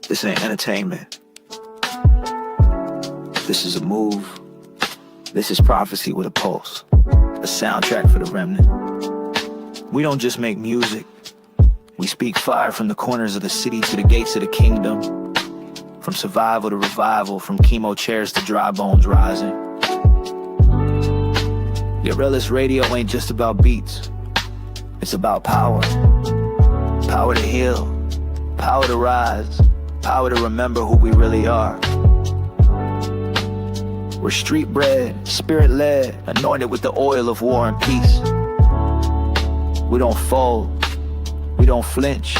This ain't entertainment. This is a move. This is prophecy with a pulse. A soundtrack for the remnant. We don't just make music. We speak fire from the corners of the city to the gates of the kingdom. From survival to revival, from chemo chairs to dry bones rising. Yorelis Radio ain't just about beats. It's about power. Power to heal. Power to rise. Power to remember who we really are. We're street bred, spirit led, anointed with the oil of war and peace. We don't fold. We don't flinch.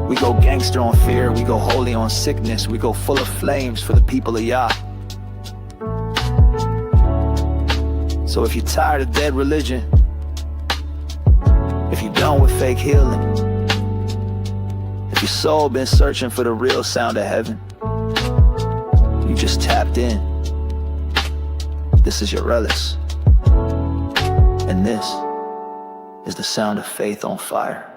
We go gangster on fear. We go holy on sickness. We go full of flames for the people of Yah. So if you're tired of dead religion, if you're done with fake healing, if your soul been searching for the real sound of heaven, you just tapped in. This is Yorelis, and this is the sound of faith on fire.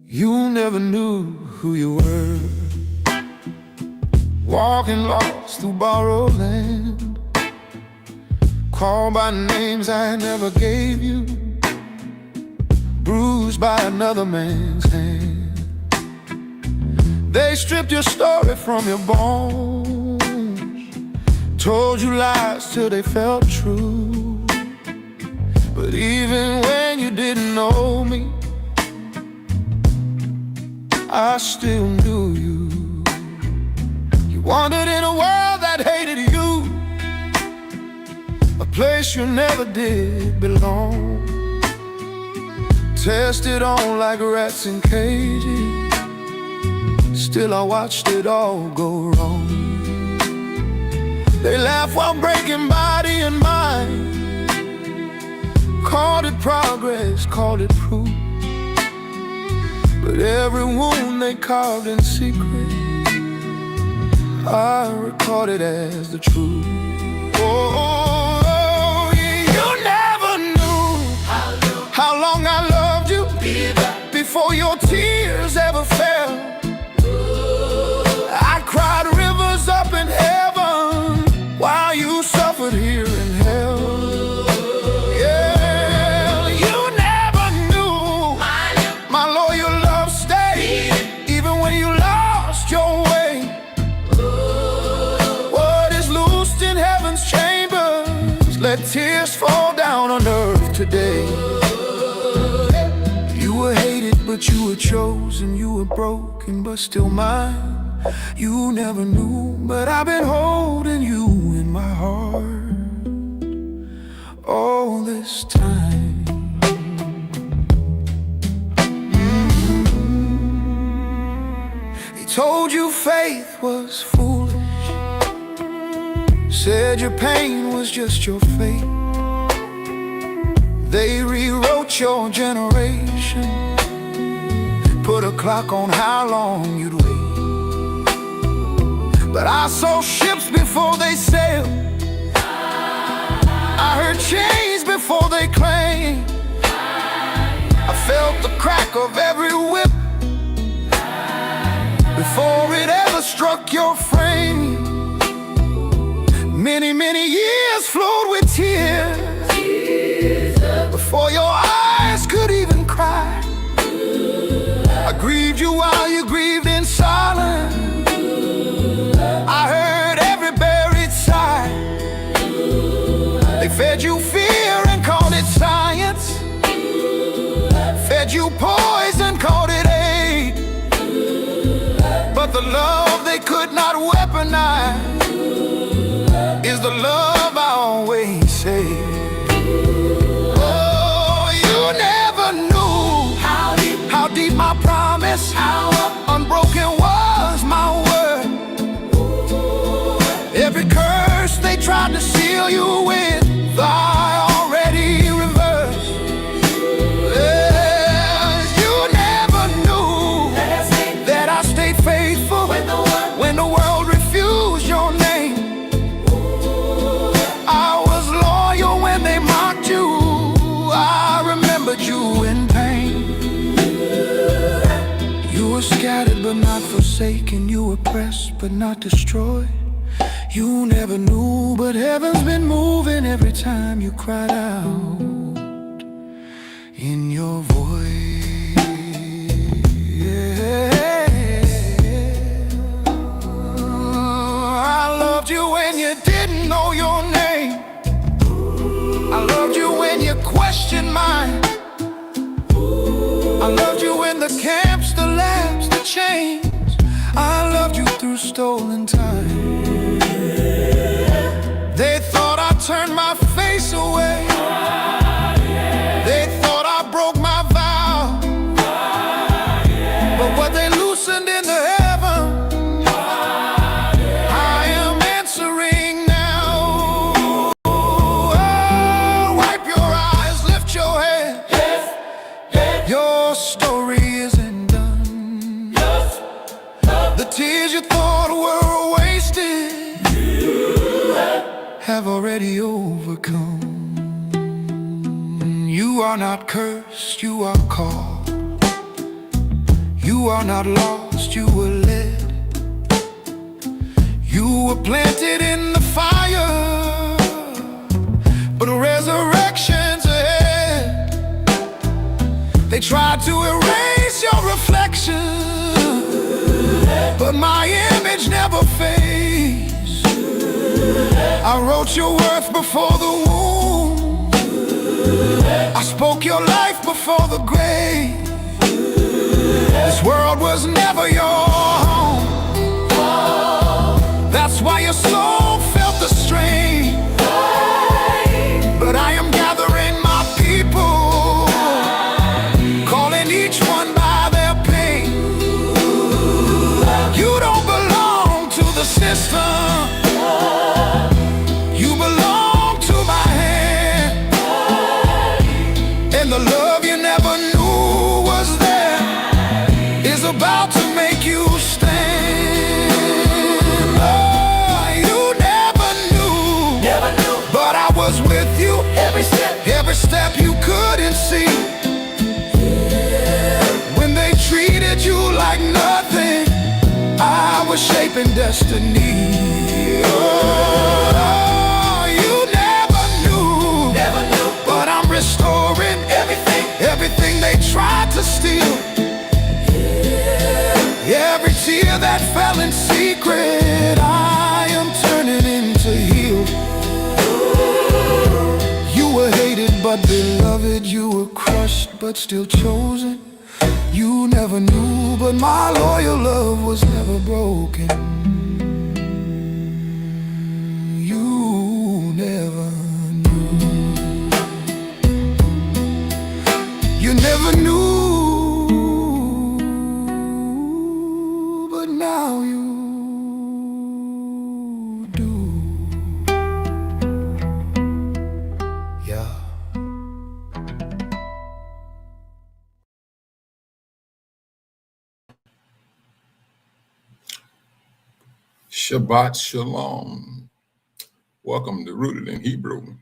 You never knew who you were, walking lost through borrowed land, called by names I never gave you, bruised by another man's hand. They stripped your story from your bones, told you lies till they felt true. But even when you didn't know me, I still knew you. You wandered in a world that hated you, a place you never did belong. Tested on like rats in cages, still I watched it all go wrong. They laugh while breaking body and mind, called it progress, called it proof. But every wound they carved in secret, I recorded as the truth. Oh, you never knew how long I loved you before your tears ever fell. I cried rivers up in heaven while you suffered here in hell. Yeah, you never knew my loyal love stayed even when you lost your way. What is loosed in heaven's chambers, let tears fall down on earth today. You were hated, but you were chosen. You were broken, but still mine. You never knew, but I've been holding you in my heart all this time. He told you faith was foolish, said your pain was just your fate. They rewrote your generation, put a clock on how long you'd wait. But I saw ships before they sailed, I heard chains before they clanged. I felt the crack of every whip before it ever struck your frame. Many, many years flowed with tears before your eyes could even cry. I grieved you while you grieved in silence. I heard every buried sigh. They fed you fear and called it science, fed you poison, called it hate. But the love they could not weaponize is the love I always say. Oh, you never knew how deep my promise, how unbroken was my word. Every curse they tried to seal you with, forsaken, you were pressed but not destroyed. You never knew, but heaven's been moving every time you cried out in your voice. I loved you when you didn't know your name. I loved you when you questioned mine. I loved you in the camps, the labs, the chains. I loved you through stolen time. They thought I turned my face away. They thought I broke my vow. But what they loosened in the heaven, I am answering now. Oh, wipe your eyes, lift your head. Your story isn't done. The tears you thought were wasted have already overcome. You are not cursed, you are called. You are not lost, you were led. You were planted in the fire, but resurrection's ahead. They tried to erase your reflection, but my image never fades. I wrote your worth before the womb. I spoke your life before the grave. This world was never your home. That's why your soul felt the strain. But I am gathering my people, calling each one by their pain. You don't belong to the system. You belong to my hand. And the love you never knew was there is about to make you stand. Oh, you never knew, but I was with you every step you couldn't see. When they treated you like nothing, I was shaping destiny. Oh, you never knew, but I'm restoring everything they tried to steal. Every tear that fell in secret, I am turning into heal. You were hated but beloved, you were crushed but still chosen. You never knew, but my loyal love was never broken. You never knew. You never knew, but now you do. Yeah. Shabbat Shalom. Welcome to Rooted in Hebrew.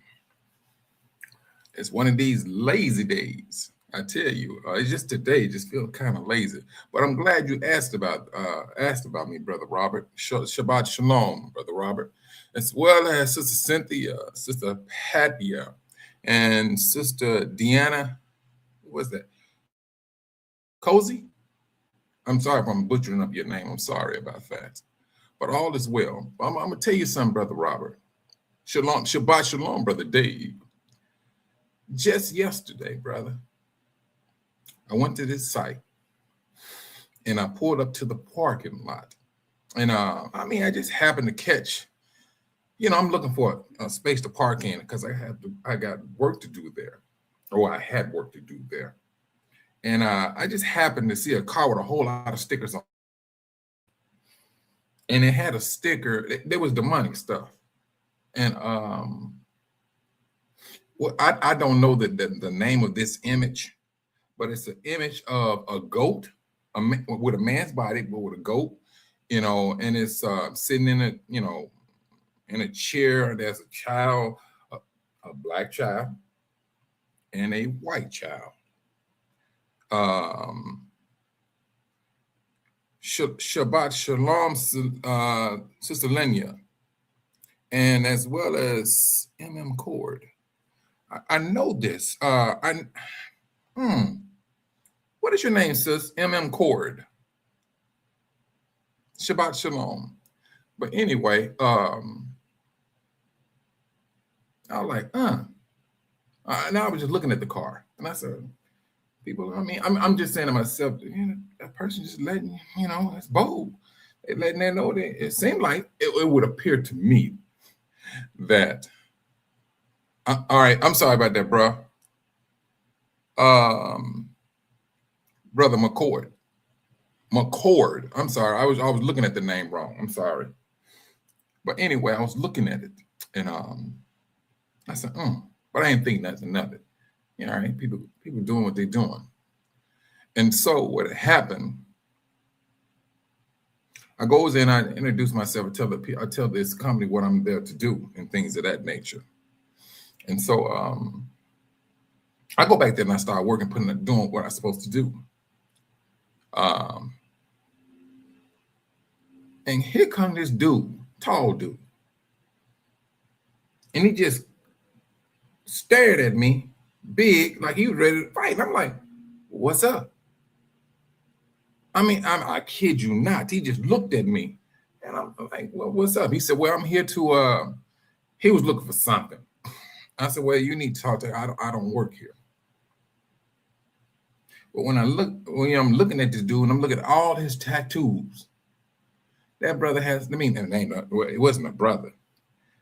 It's one of these lazy days. I tell you, it's just today, just feel kind of lazy. But I'm glad you asked about me, Brother Robert. Shabbat Shalom, Brother Robert, as well as Sister Cynthia, Sister Patia, and Sister Deanna. What was that? Cozy? I'm sorry if I'm butchering up your name. I'm sorry about that. But all is well. I'm going to tell you something, Brother Robert. Shalom, Shabbat Shalom, Brother Dave. Just yesterday, brother, I went to this site and I pulled up to the parking lot. And I just happened to catch, I'm looking for a space to park in because I got work to do there, or I had work to do there. And I just happened to see a car with a whole lot of stickers on. And it had a sticker, there was demonic stuff. And I don't know the name of this image, but it's an image of a goat with a man's body, but with a goat, and it's sitting in a chair. There's a child, a black child, and a white child. Shabbat Shalom, Sister Lenya, and as well as MM Cord. I know this. What is your name, sis? MM Cord. Shabbat Shalom. But anyway, I was like, and I was just looking at the car, and I said, people, I mean, I'm just saying to myself, that person just letting, that's bold. They letting them know that it seemed like it would appear to me that, all right, I'm sorry about that, bro. Brother McCord. I'm sorry. I was looking at the name wrong. I'm sorry. But anyway, I was looking at it, and I said, but I didn't think nothing of it. All right, people doing what they're doing. And so what happened, I goes in, I introduce myself, I tell this company what I'm there to do and things of that nature. And so I go back there and I start working, doing what I'm supposed to do. And here comes this dude, tall dude. And he just stared at me, big, like he was ready to fight. And I'm like, what's up? I mean, I kid you not. He just looked at me. And I'm like, well, what's up? He said, well, I'm here to, he was looking for something. I said, well, you need to talk to, I don't work here. But when I'm looking at this dude and I'm looking at all his tattoos, that brother has, it wasn't a brother.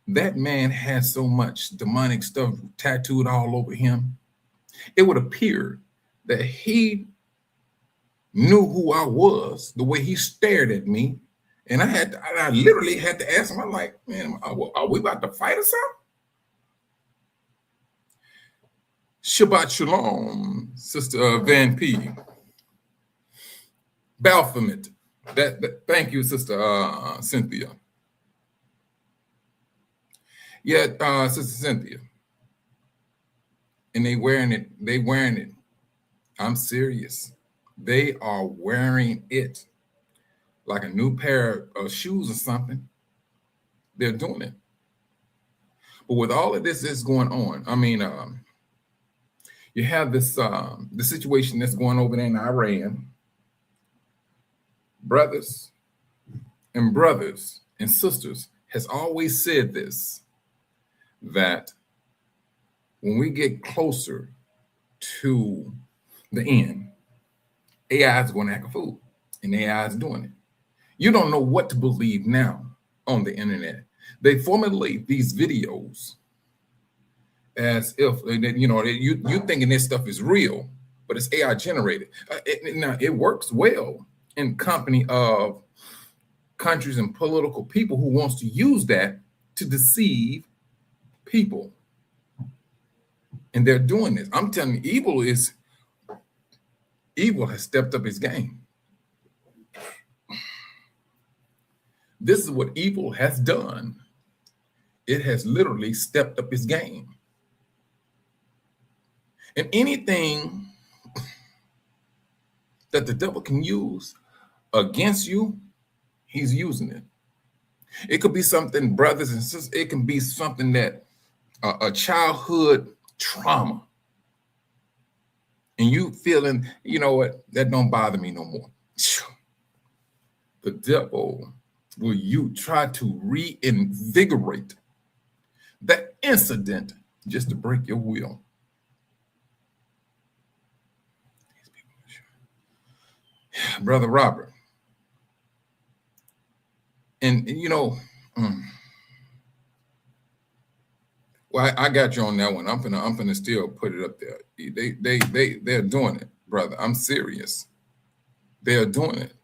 That man has so much demonic stuff tattooed all over him. It would appear that he knew who I was, the way he stared at me. And I literally had to ask him, I'm like, man, are we about to fight or something? Shabbat Shalom, Sister Van P. Baphomet. Thank you, Sister Cynthia. Yeah, Sister Cynthia. And they wearing it. I'm serious. They are wearing it like a new pair of shoes or something. They're doing it. But with all of this that's going on, I mean, you have this the situation that's going over there in Iran. Brothers and sisters has always said this, that when we get closer to the end, AI is going to act a fool, and AI is doing it. You don't know what to believe now on the internet. They formulate these videos as if, you thinking this stuff is real, but it's AI generated. Now, it works well in company of countries and political people who wants to use that to deceive people. And they're doing this. I'm telling you, evil has stepped up its game. This is what evil has done. It has literally stepped up its game. And anything that the devil can use against you, he's using it. It could be something, brothers and sisters, it can be something that a childhood trauma. And you feeling, you know what, that don't bother me no more. The devil will try to reinvigorate that incident just to break your will. Brother Robert. And well, I got you on that one. I'm finna still put it up there. They're doing it, brother. I'm serious. They're doing it.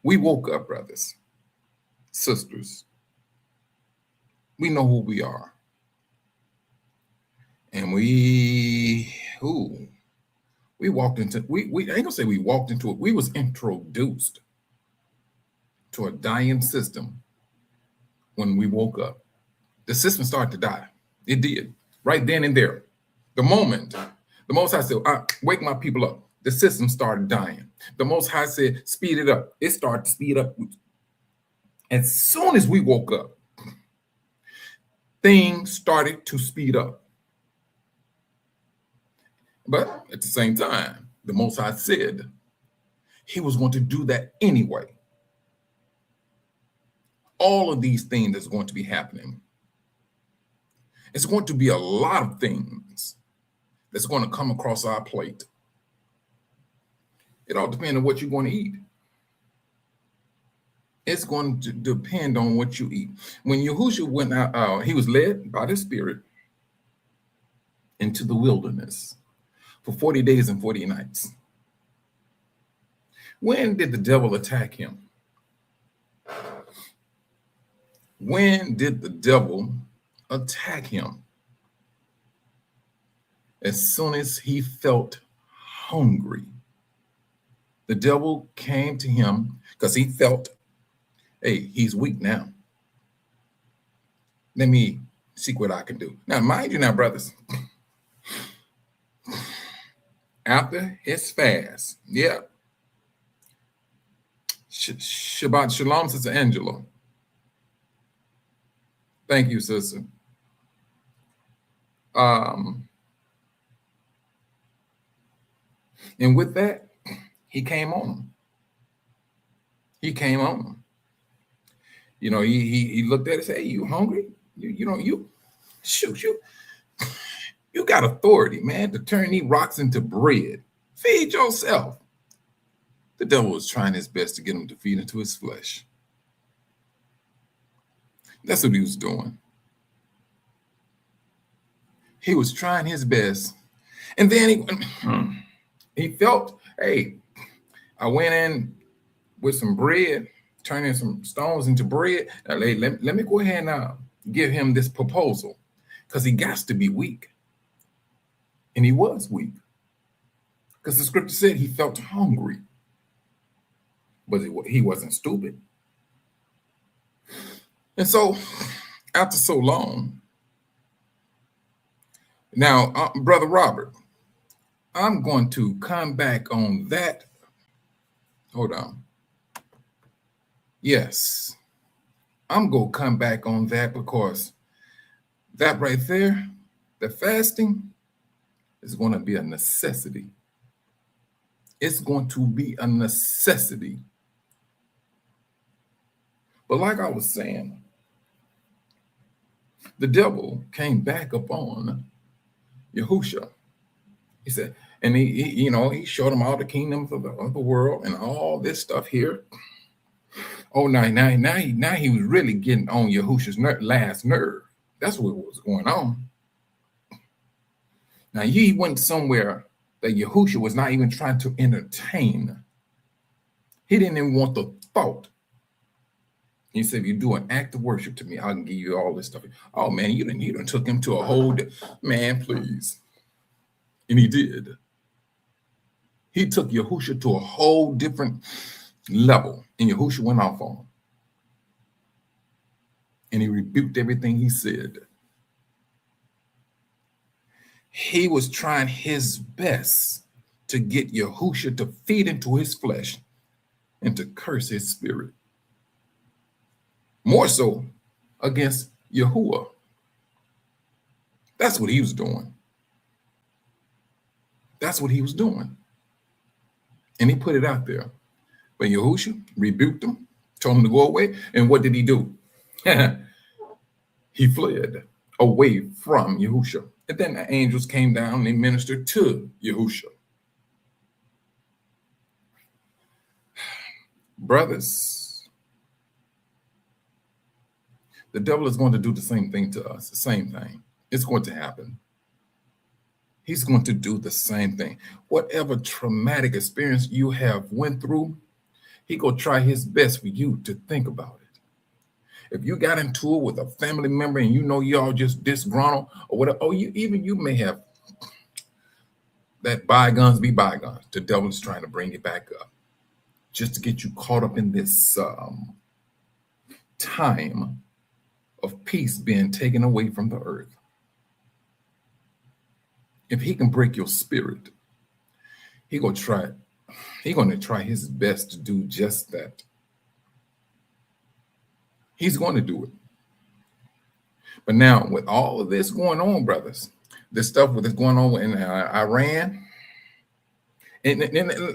We woke up, brothers, sisters. We know who we are. And we walked into, we I ain't gonna say we walked into it. We was introduced to a dying system when we woke up. the system started to die. It did. Right then and there. The moment the Most High said, wake my people up, the system started dying. The Most High said, speed it up. It started to speed up. As soon as we woke up, things started to speed up. But at the same time, the Most High said he was going to do that anyway. All of these things that's going to be happening. It's going to be a lot of things that's going to come across our plate. It all depends on what you're going to eat. It's going to depend on what you eat. When Yahushua went out, he was led by the Spirit into the wilderness for 40 days and 40 nights. When did the devil attack him? When did the devil attack him? As soon as he felt hungry. The devil came to him because he felt, hey, he's weak now. Let me see what I can do. Now, mind you now, brothers, after his fast, yeah. Shabbat Shalom, Sister Angela. Thank you, sister. And with that, he came on him. He came on him. You know, he looked at it and said, hey, you hungry? You got authority, man, to turn these rocks into bread. Feed yourself. The devil was trying his best to get him to feed into his flesh. That's what he was doing. He was trying his best. And then he felt, hey, I went in with some bread, turning some stones into bread. Now, let me go ahead and give him this proposal because he got to be weak. And he was weak because the scripture said he felt hungry. But he wasn't stupid. And so, after so long, now, Brother Robert, I'm going to come back on that. Hold on. Yes, I'm going to come back on that because that right there, the fasting, is going to be a necessity. It's going to be a necessity. But like I was saying, the devil came back upon Yahushua. He said, and he showed him all the kingdoms of the world and all this stuff here. Oh, now he was really getting on Yahushua's last nerve. That's what was going on. Now he went somewhere that Yahushua was not even trying to entertain. He didn't even want the thought. He said, if you do an act of worship to me, I can give you all this stuff. Oh, man, you done took him to a whole, man, please. And he did. He took Yahushua to a whole different level. And Yahushua went off on him. And he rebuked everything he said. He was trying his best to get Yahushua to feed into his flesh and to curse his spirit. More so against Yahuwah. That's what he was doing. That's what he was doing. And he put it out there. But Yahushua rebuked him, told him to go away. And what did he do? He fled away from Yahushua. And then the angels came down and they ministered to Yahushua. Brothers, the devil is going to do the same thing to us, the same thing. It's going to happen. He's going to do the same thing. Whatever traumatic experience you have went through, he going to try his best for you to think about it. If you got into it with a family member and you know y'all just disgruntled or whatever, you may have that bygones be bygones. The devil is trying to bring it back up just to get you caught up in this time of peace being taken away from the earth. If he can break your spirit, he's going to try his best to do just that. He's going to do it. But now, with all of this going on, brothers, this stuff with this going on in Iran, and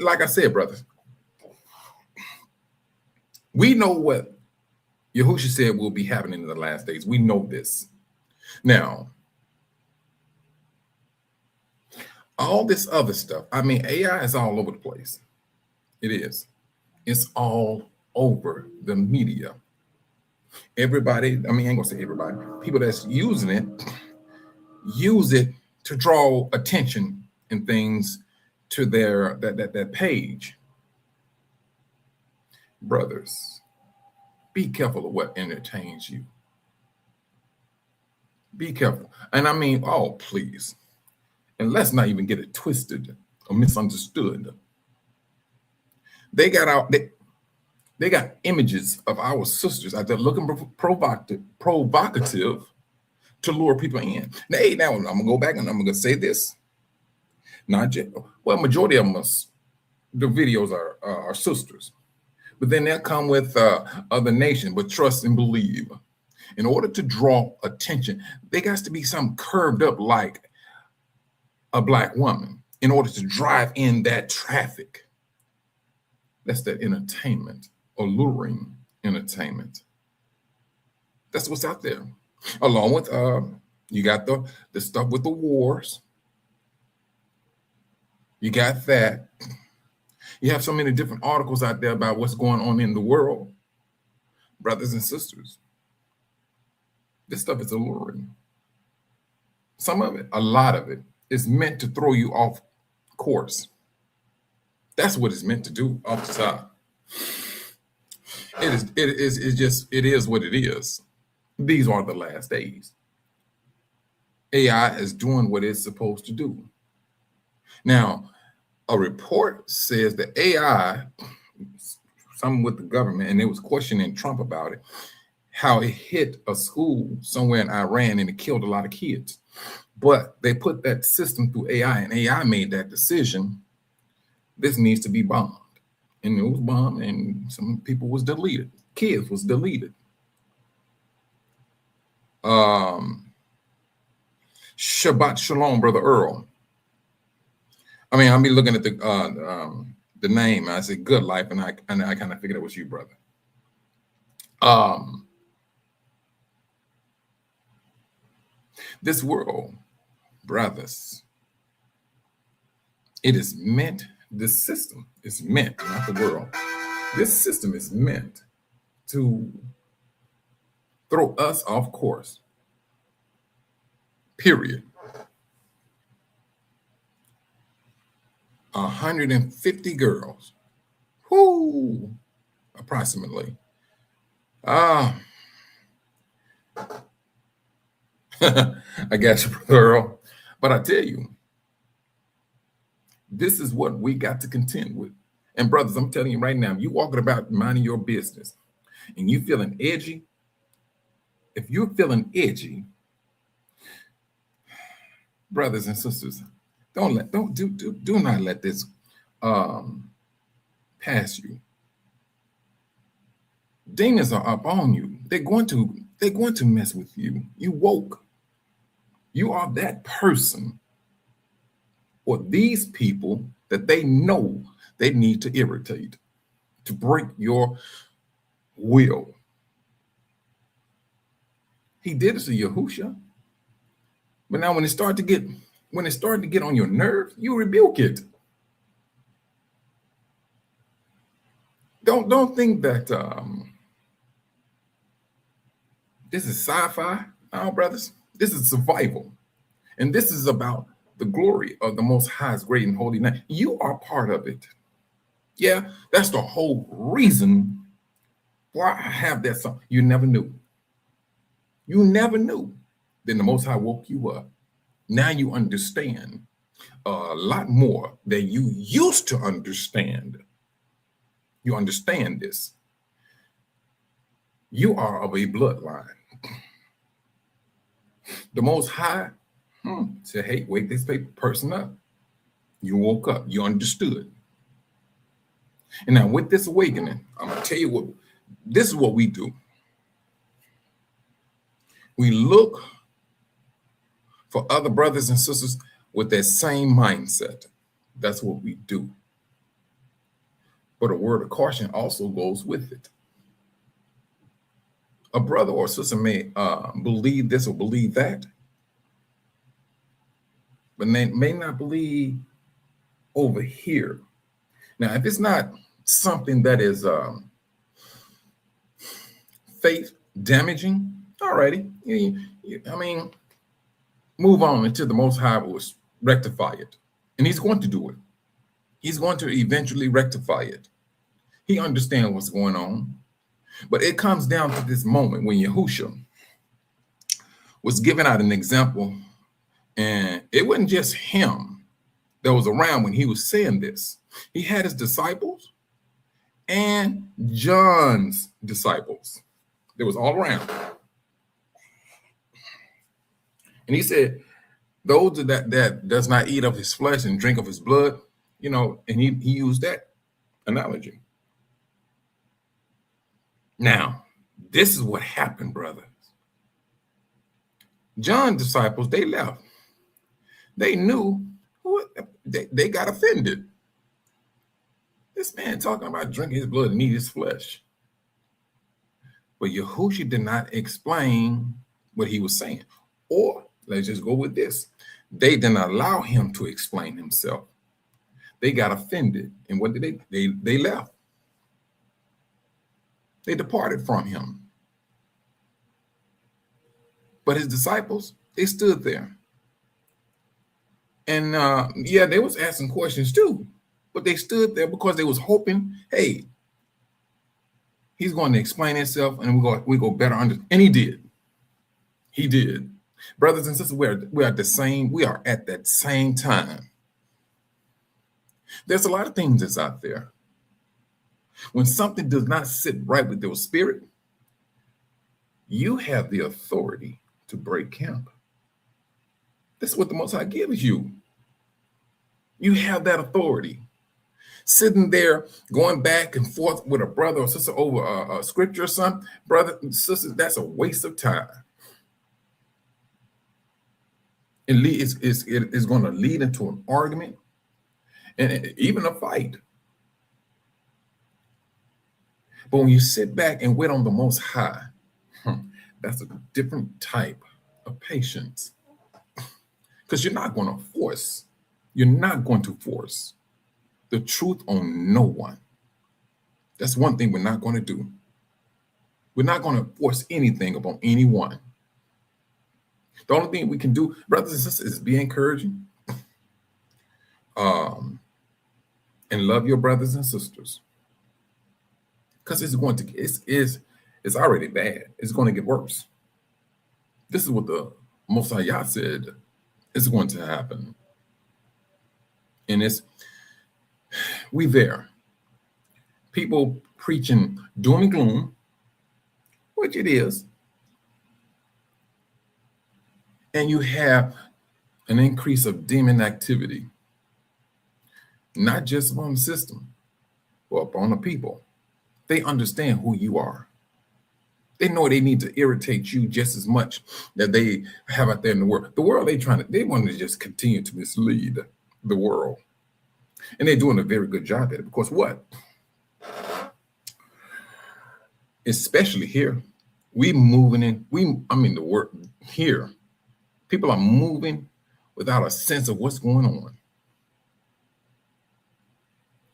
like I said, brothers, we know what Yahushua said will be happening in the last days. We know this. Now, all this other stuff, I mean, AI is all over the place. It is. It's all over the media. Everybody, I mean, I ain't gonna say everybody, people that's using it, use it to draw attention and things to their that page. Brothers, be careful of what entertains you. Be careful. And I mean, oh, please. And let's not even get it twisted or misunderstood. They got images of our sisters out there looking provocative to lure people in. Now I'm gonna go back and I'm gonna say this. Majority of them, the videos are sisters, but then they'll come with other nations, but trust and believe. In order to draw attention, there has to be some curved up like a black woman in order to drive in that traffic. That's that entertainment, alluring entertainment. That's what's out there. Along with you got the stuff with the wars. You got that. You have so many different articles out there about what's going on in the world. Brothers and sisters, this stuff is alluring. Some of it, a lot of it, is meant to throw you off course. That's what it's meant to do off the top. It is what it is. These are the last days. AI is doing what it's supposed to do. Now, a report says that AI, something with the government, and they was questioning Trump about it, how it hit a school somewhere in Iran and it killed a lot of kids. But they put that system through AI, and AI made that decision. This needs to be bombed. And it was bombed, and some people was deleted. Kids was deleted. Shabbat Shalom, Brother Earl. I mean, I'll be looking at the name. I said Good Life, and I kind of figured it was you, brother. This world, brothers, it is meant, this system is meant, not the world. This system is meant to throw us off course. Period. 150 girls. Whoo! Approximately. I got you, Brother Earl. But I tell you, this is what we got to contend with. And brothers, I'm telling you right now, you walking about minding your business and you feeling edgy, if you're feeling edgy, brothers and sisters, do not let this pass you. Demons are up on you. They're going to mess with you. You woke. You are that person or these people that they know they need to irritate, to break your will. He did it to Yahushua. But now when it started to get on your nerves, you rebuke it. Don't think that this is sci-fi. No, brothers. This is survival. And this is about the glory of the Most High's great and holy name. You are part of it. Yeah, that's the whole reason why I have that song. You never knew. You never knew. Then the Most High woke you up. Now you understand a lot more than you used to understand. You understand this. You are of a bloodline. The Most High said, hey, wake this person up. You woke up. You understood. And now with this awakening, I'm going to tell you what, this is what we do. We look for other brothers and sisters with that same mindset. That's what we do. But a word of caution also goes with it. A brother or sister may believe this or believe that, but they may not believe over here. Now, if it's not something that is faith damaging, all righty. I mean, move on until the Most High will rectify it. And he's going to do it. He's going to eventually rectify it. He understands what's going on. But it comes down to this moment when Yahushua was giving out an example, and it wasn't just him that was around when he was saying this. He had his disciples and John's disciples. They was all around. And he said, those that does not eat of his flesh and drink of his blood, and he used that analogy. Now, this is what happened, brothers. John's disciples, they left. They knew they got offended. This man talking about drinking his blood and eat his flesh. But Yahushua did not explain what he was saying. Or let's just go with this. They did not allow him to explain himself. They got offended. And what did they left. They departed from him. But his disciples, they stood there. And they was asking questions too. But they stood there because they was hoping, hey, he's going to explain himself and we go better understand. And he did. He did. Brothers and sisters, we are at that same time. There's a lot of things that's out there. When something does not sit right with your spirit, you have the authority to break camp. This is what the Most High gives you. You have that authority. Sitting there going back and forth with a brother or sister over a scripture or something, brother and sisters, that's a waste of time. It is going to lead into an argument and even a fight. But when you sit back and wait on the Most High, that's a different type of patience. Because you're not going to force the truth on no one. That's one thing we're not going to do. We're not going to force anything upon anyone. The only thing we can do, brothers and sisters, is be encouraging. And love your brothers and sisters. Because it's already bad. It's going to get worse. This is what the Most High said is going to happen. And we there. People preaching doom and gloom, which it is. And you have an increase of demon activity, not just upon the system, but upon the people. They understand who you are. They know they need to irritate you just as much that they have out there in the world. The world, they want to just continue to mislead the world. And they're doing a very good job at it. Because what? Especially here, the world here, people are moving without a sense of what's going on.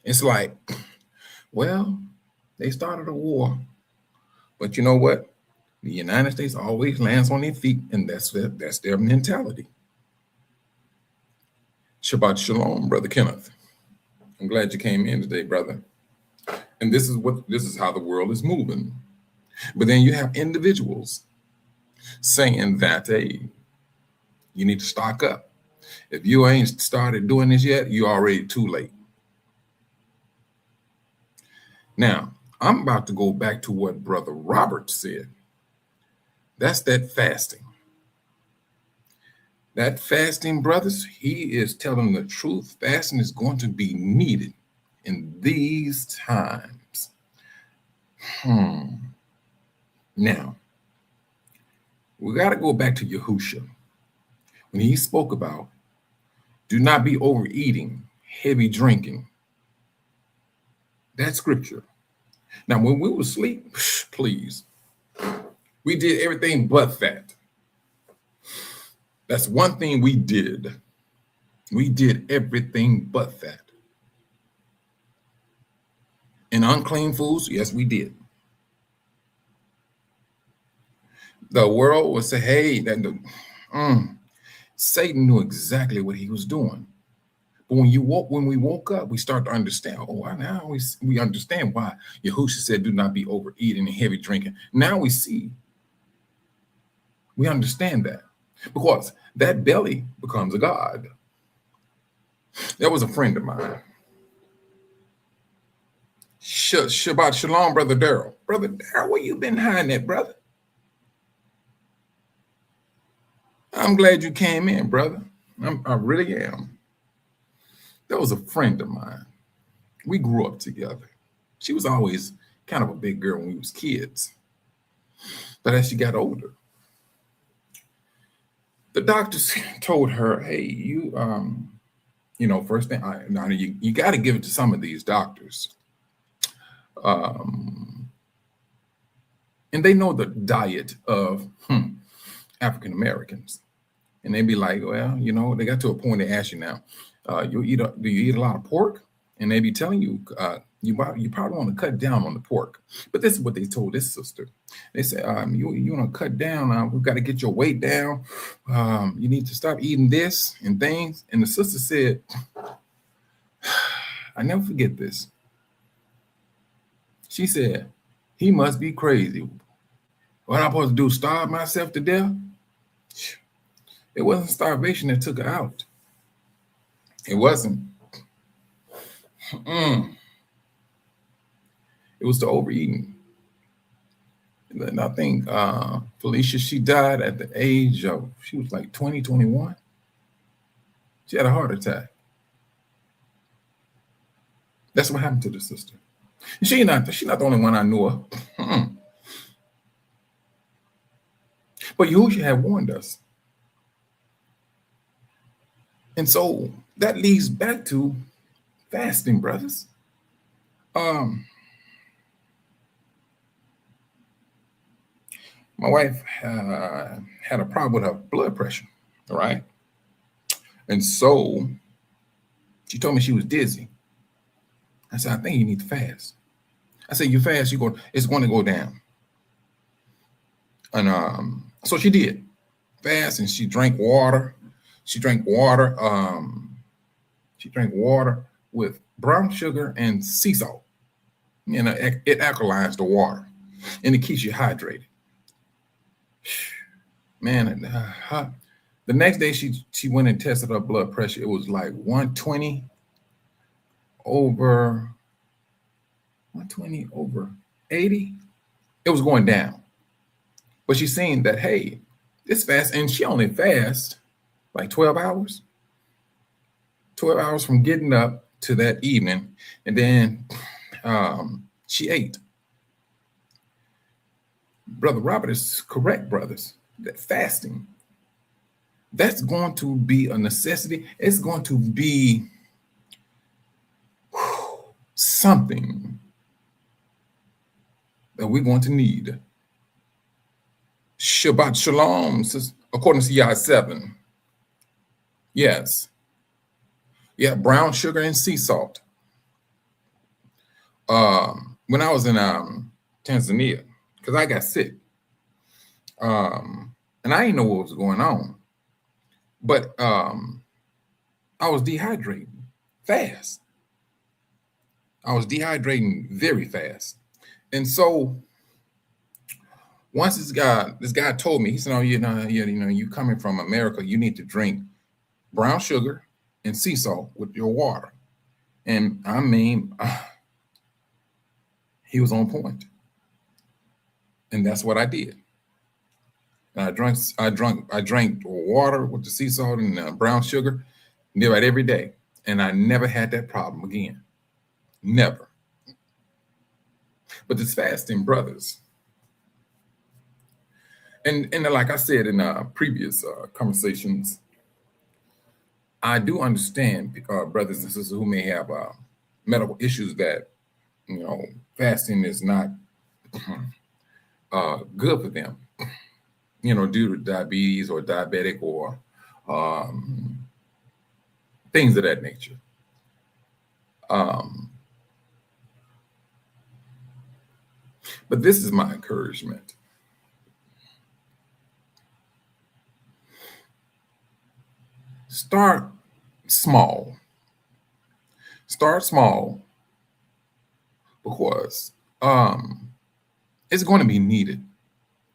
It's like, well, they started a war, but you know what? The United States always lands on their feet, and that's their mentality. Shabbat Shalom, Brother Kenneth. I'm glad you came in today, brother. And this is how the world is moving. But then you have individuals saying that, hey, you need to stock up. If you ain't started doing this yet, you're already too late. Now, I'm about to go back to what Brother Robert said. That's that fasting. That fasting, brothers, he is telling the truth. Fasting is going to be needed in these times. Now, we got to go back to Yahushua when he spoke about do not be overeating, heavy drinking. That's scripture. Now, when we were asleep, please, we did everything but that. That's one thing we did. We did everything but that. And unclean foods, yes, we did. The world would say, hey, Satan knew exactly what he was doing. But when we woke up, we start to understand. Oh, now we understand why Yahushua said, "Do not be overeating and heavy drinking." Now we see, we understand that because that belly becomes a god. There was a friend of mine. Shabbat shalom, brother Daryl. Brother Daryl, where you been hiding at, brother? I'm glad you came in, brother. I really am. There was a friend of mine. We grew up together. She was always kind of a big girl when we was kids. But as she got older, the doctors told her, hey, you first thing, you got to give it to some of these doctors. And they know the diet of African Americans. And they'd be like, well, they got to a point they ask you now, do you eat a lot of pork? And they be telling you, you probably want to cut down on the pork. But this is what they told this sister. They said, you want to cut down. We've got to get your weight down. You need to stop eating this and things. And the sister said, I never forget this. She said, he must be crazy. What am I supposed to do, starve myself to death? It wasn't starvation that took her out. It wasn't. It was the overeating. And I think Felicia, she died at the age of, she was like 20, 21. She had a heart attack. That's what happened to the sister. She's not the only one I knew of. But Yahushua had warned us. And so that leads back to fasting, brothers. My wife had a problem with her blood pressure, all right? And so she told me she was dizzy. I said, I think you need to fast. I said, you fast, it's going to go down. And so she did fast, and she drank water. She drank water with brown sugar and sea salt. It alkalines the water, and it keeps you hydrated. Man, the next day she went and tested her blood pressure. It was like 120 over 80. It was going down. But she's saying that, hey, it's fast, and she only fasts like 12 hours. 12 hours from getting up to that evening, and then she ate. Brother Robert is correct, brothers, that fasting, that's going to be a necessity. It's going to be something that we're going to need. Shabbat shalom, according to Yah 7. Yes. Yeah, brown sugar and sea salt. When I was in Tanzania, because I got sick, and I didn't know what was going on, but I was dehydrating fast. I was dehydrating very fast. And so once this guy told me, he said, oh, you coming from America, you need to drink brown sugar and sea salt with your water. And I mean, he was on point. And that's what I did. And I drank water with the sea salt and brown sugar, right every day, and I never had that problem again. Never. But this fasting, brothers, and like I said in previous conversations, I do understand brothers and sisters who may have medical issues that fasting is not good for them. Due to diabetes or diabetic or things of that nature. But this is my encouragement. Start small. Start small because it's going to be needed.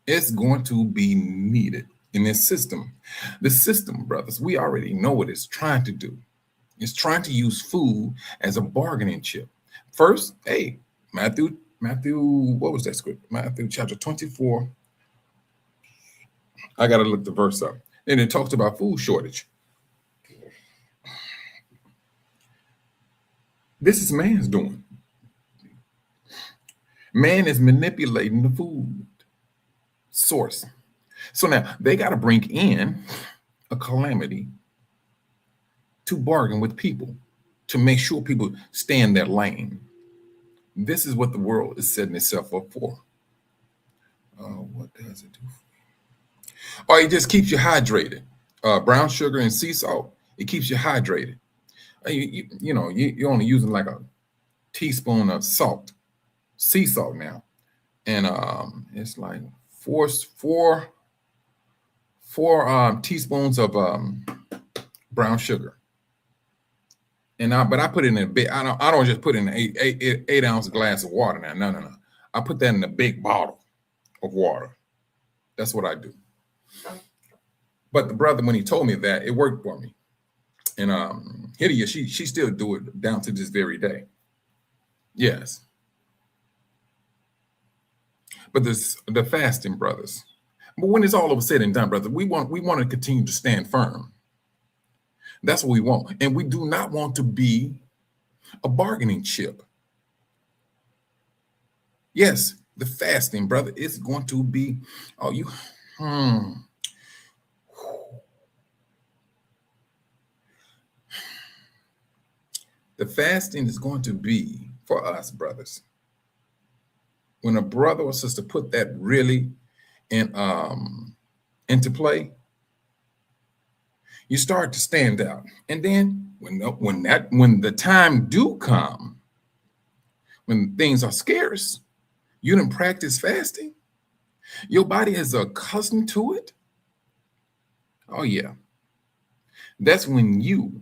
It's going to be needed in this system. The system, brothers, we already know what it's trying to do. It's trying to use food as a bargaining chip. First, Matthew, what was that script? Matthew chapter 24. I got to look the verse up. And it talks about food shortage. This is man's doing. Man is manipulating the food source. So now they got to bring in a calamity to bargain with people, to make sure people stay in their lane. This is what the world is setting itself up for. What does it do? Or it just keeps you hydrated. Brown sugar and sea salt, it keeps you hydrated. You're only using like a teaspoon of salt, sea salt now, and it's like four teaspoons of brown sugar. But I put it in a big. I don't just put it in an eight ounce glass of water now. No. I put that in a big bottle of water. That's what I do. But the brother, when he told me that, it worked for me. And Hydia, she still do it down to this very day. Yes. But the fasting, brothers. But when it's all over said and done, brother, we want to continue to stand firm. That's what we want. And we do not want to be a bargaining chip. Yes, the fasting, brother, is going to be, The fasting is going to be for us, brothers. When a brother or sister put that really into play, you start to stand out. And then when the time do come, when things are scarce, you didn't practice fasting, your body is accustomed to it. Oh yeah. That's when you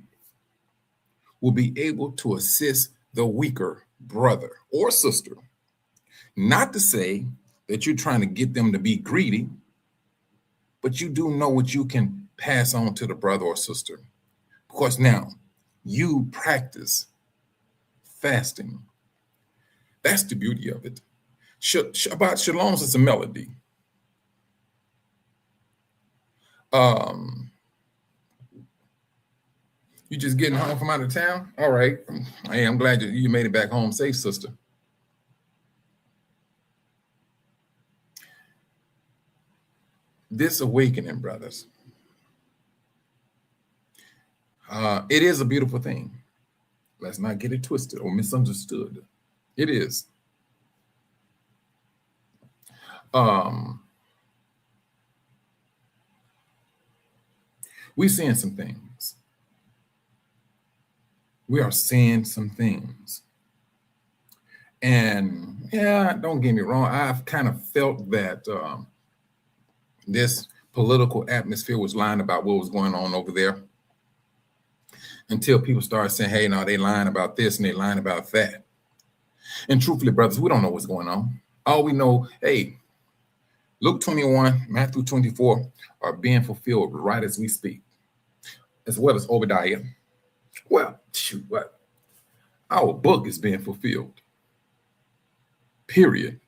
will be able to assist the weaker brother or sister. Not to say that you're trying to get them to be greedy, but you do know what you can pass on to the brother or sister. Because now you practice fasting. That's the beauty of it. Shabbat Shalom is a melody. You just getting home from out of town? All right. Hey, I'm glad you made it back home safe, sister. This awakening, brothers, it is a beautiful thing. Let's not get it twisted or misunderstood. It is. We're seeing some things. We are seeing some things. And yeah, don't get me wrong. I've kind of felt that this political atmosphere was lying about what was going on over there until people started saying, hey, no, they lying about this and they lying about that. And truthfully, brothers, we don't know what's going on. All we know, hey, Luke 21, Matthew 24 are being fulfilled right as we speak, as well as Obadiah. Well, shoot, what? Our book is being fulfilled. Period.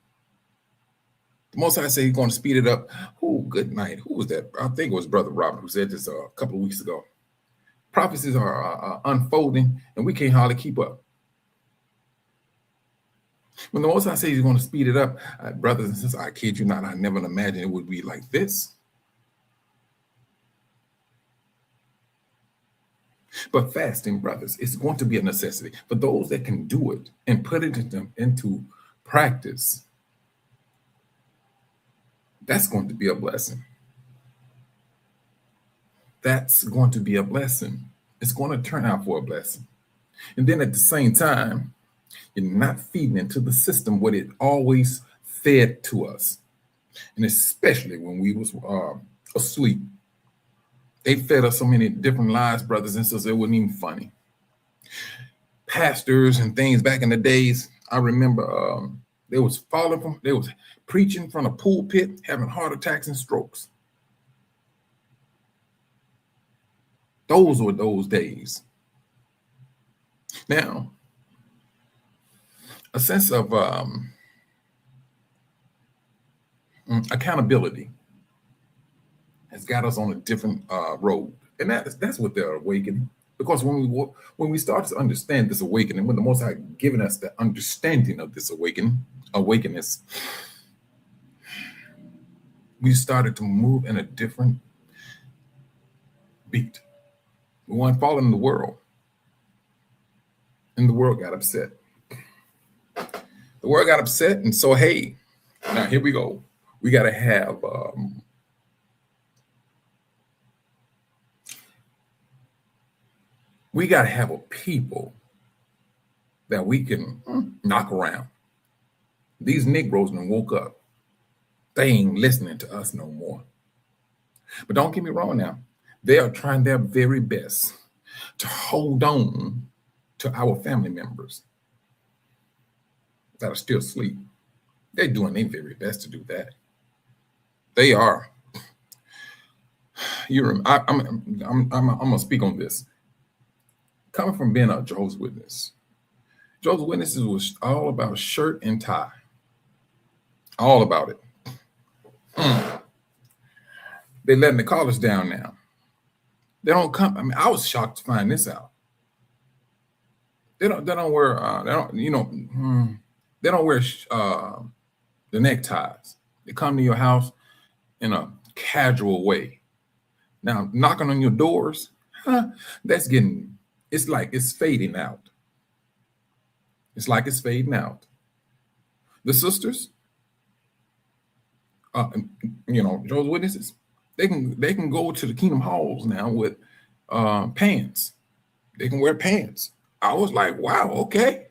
The Most High say he's going to speed it up. Oh, good night. Who was that? I think it was Brother Robert who said this a couple of weeks ago. Prophecies are unfolding, and we can't hardly keep up. When the Most High says he's going to speed it up, brothers and sisters, I kid you not, I never imagined it would be like this. But fasting, brothers, it's going to be a necessity for those that can do it and put it into practice. That's going to be a blessing. That's going to be a blessing. It's going to turn out for a blessing. And then at the same time, you're not feeding into the system what it always fed to us. And especially when we was asleep. They fed us so many different lies, brothers and sisters, it wasn't even funny. Pastors and things back in the days, I remember they was preaching from a pulpit, having heart attacks and strokes. Those were those days. Now, a sense of accountability has got us on a different road, and that's what they're awakening. Because when we start to understand this awakening, when the Most High given us the understanding of this awakeness, we started to move in a different beat. We weren't following the world, and the world got upset. The world got upset, and so hey, now here we go. We got to have a people that we can knock around. These Negroes done woke up. They ain't listening to us no more. But don't get me wrong now. They are trying their very best to hold on to our family members that are still asleep. They're doing their very best to do that. They are. I'm gonna speak on this. Coming from being a Jehovah's Witness, Jehovah's Witnesses was all about shirt and tie. All about it. They're letting the collars down now. They don't come. I mean, I was shocked to find this out. They don't wear. They don't wear the neckties. They come to your house in a casual way. Now, knocking on your doors, that's getting. It's like it's fading out. It's like it's fading out. The sisters, Jehovah's Witnesses, they can go to the Kingdom Halls now with pants. They can wear pants. I was like, wow, okay.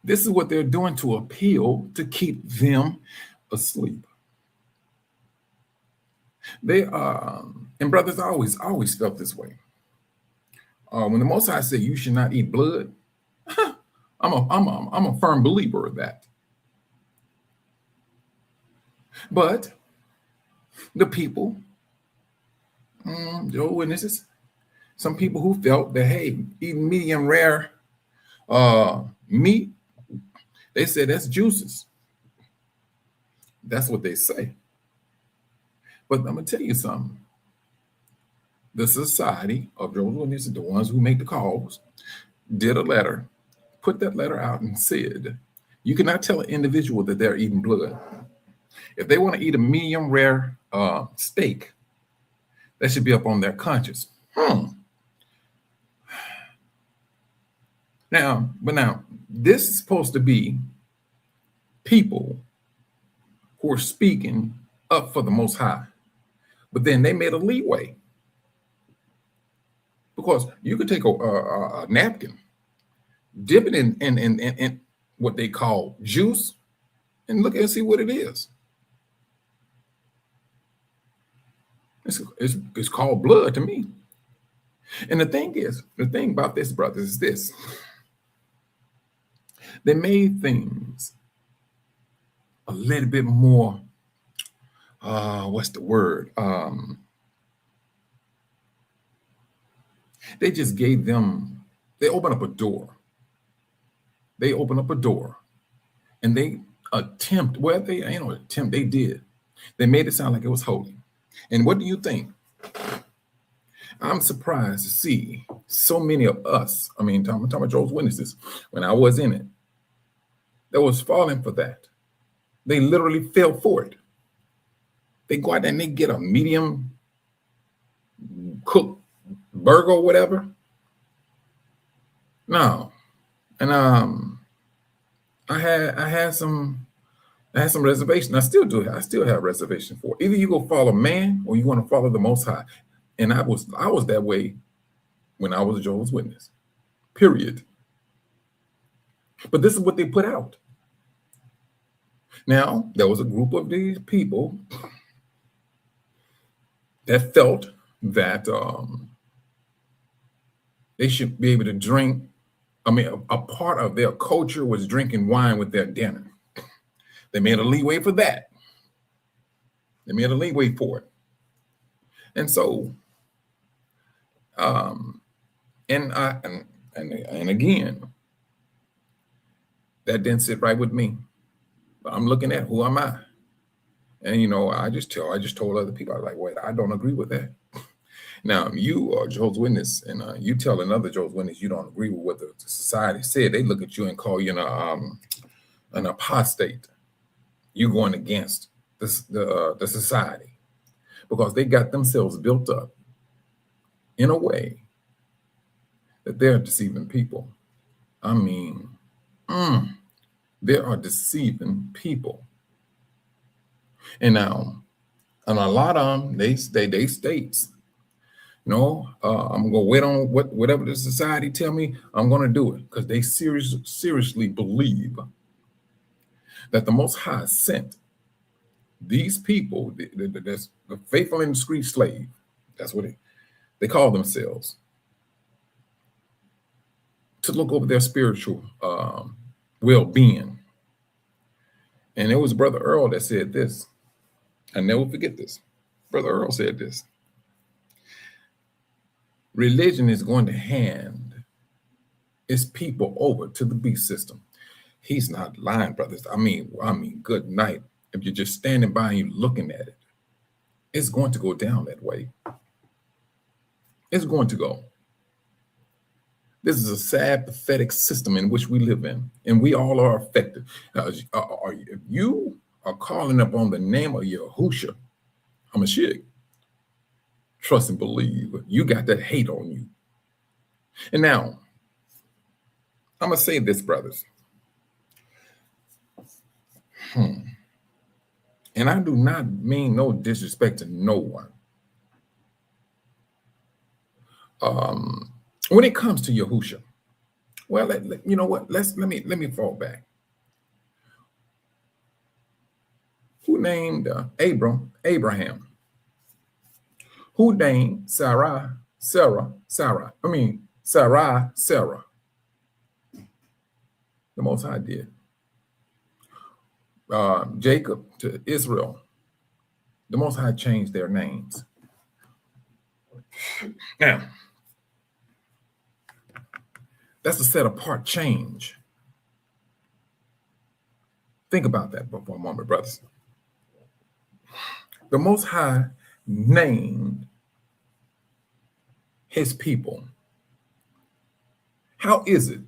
This is what they're doing to appeal to keep them asleep. They and brothers, I always felt this way. When the Most High said you should not eat blood, I'm a firm believer of that. But the people, Jehovah's Witnesses, some people who felt that, hey, eating medium rare meat, they said that's juices. That's what they say. But I'm going to tell you something. The Society of Jehovah's Witnesses, the ones who make the calls, did a letter, put that letter out and said, you cannot tell an individual that they're eating blood. If they want to eat a medium rare steak, that should be up on their conscience. Now, this is supposed to be people who are speaking up for the Most High. But then they made a leeway. Because you could take a napkin, dip it in what they call juice, and look and see what it is. It's called blood to me. And the thing about this, brothers, is this. They made things a little bit more, what's the word? They just gave them, they opened up a door. And they attempt. Well, they ain't no attempt. They did. They made it sound like it was holy. And what do you think? I'm surprised to see so many of us. I mean, I'm talking about Jehovah's Witnesses. When I was in it, that was falling for that. They literally fell for it. They go out there and they get a medium cooked burger or whatever. No, and I had some reservation. I still do. I still have reservation for it. Either you go follow man or you want to follow the Most High. And I was that way when I was a Jehovah's Witness. Period. But this is what they put out. Now, there was a group of these people that felt that they should be able to drink. I mean, a part of their culture was drinking wine with their dinner. They made a leeway for that. They made a leeway for it. And so, and again, that didn't sit right with me. I'm looking at who am I? And, you know, I just told other people, I was like, wait, I don't agree with that. Now, you are Jehovah's Witness, and you tell another Jehovah's Witness you don't agree with what the society said. They look at you and call you an apostate. You going against the society because they got themselves built up in a way that they're deceiving people. I mean, they are deceiving people. And now, and a lot of them, they states, no, I'm gonna wait on whatever the society tell me. I'm gonna do it because they seriously believe that the Most High sent these people, the faithful and discreet slave. That's what they call themselves, to look over their spiritual well-being. And it was Brother Earl that said this. I never forget this. Brother Earl said this. Religion is going to hand its people over to the beast system. He's not lying, brothers. I mean, good night. If you're just standing by and you're looking at it, it's going to go down that way. It's going to go. This is a sad, pathetic system in which we live in, and we all are affected. If you are calling upon the name of Yahushua HaMashiach, trust and believe, you got that hate on you. And now, I'm going to say this, brothers. And I do not mean no disrespect to no one. When it comes to Yahushua, well, you know what? Let me fall back. Who named Abraham? Who named Sarah? The Most High did. Jacob to Israel, the Most High changed their names. Now, that's a set apart change. Think about that for a moment, brothers. The Most High named his people. How is it?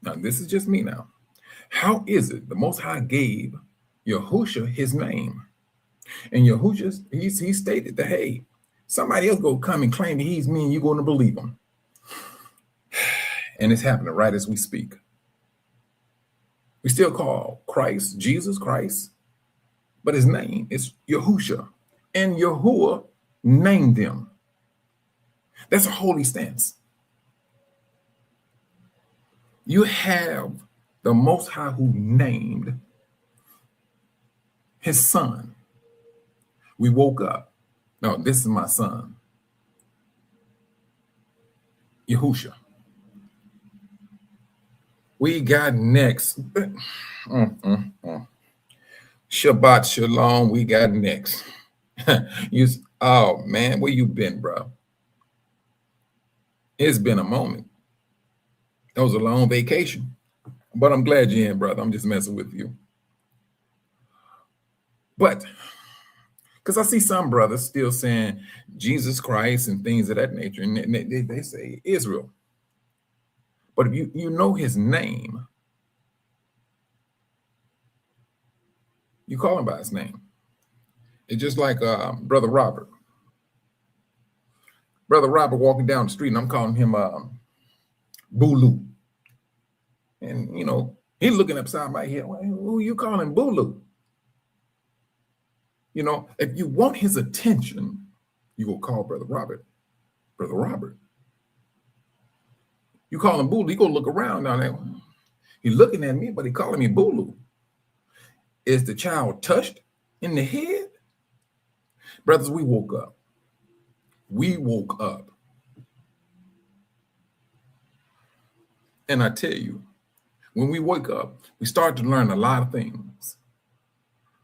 Now, this is just me now. How is it the Most High gave Yahushua his name? And Yahushua, he stated that, hey, somebody else go come and claim that he's me and you're going to believe him. And it's happening right as we speak. We still call Christ, Jesus Christ, but his name is Yahushua. And Yahuwah named him. That's a holy stance. You have the Most High who named his son. We woke up. No, this is my son, Yahushua. We got next. Shabbat Shalom. We got next. Oh man, where you been, bro? It's been a moment. That was a long vacation, but I'm glad you're in, brother. I'm just messing with you. But because I see some brothers still saying Jesus Christ and things of that nature, and they say Israel. But if you know his name, you call him by his name. It's just like Brother Robert. Brother Robert walking down the street, and I'm calling him Bulu. And, you know, he's looking upside my head. Well, who you calling Bulu? You know, if you want his attention, you go call Brother Robert. Brother Robert. You call him Bulu, he go look around down there. He's looking at me, but he calling me Bulu. Is the child touched in the head? Brothers, we woke up. We woke up. And I tell you, when we wake up, we start to learn a lot of things.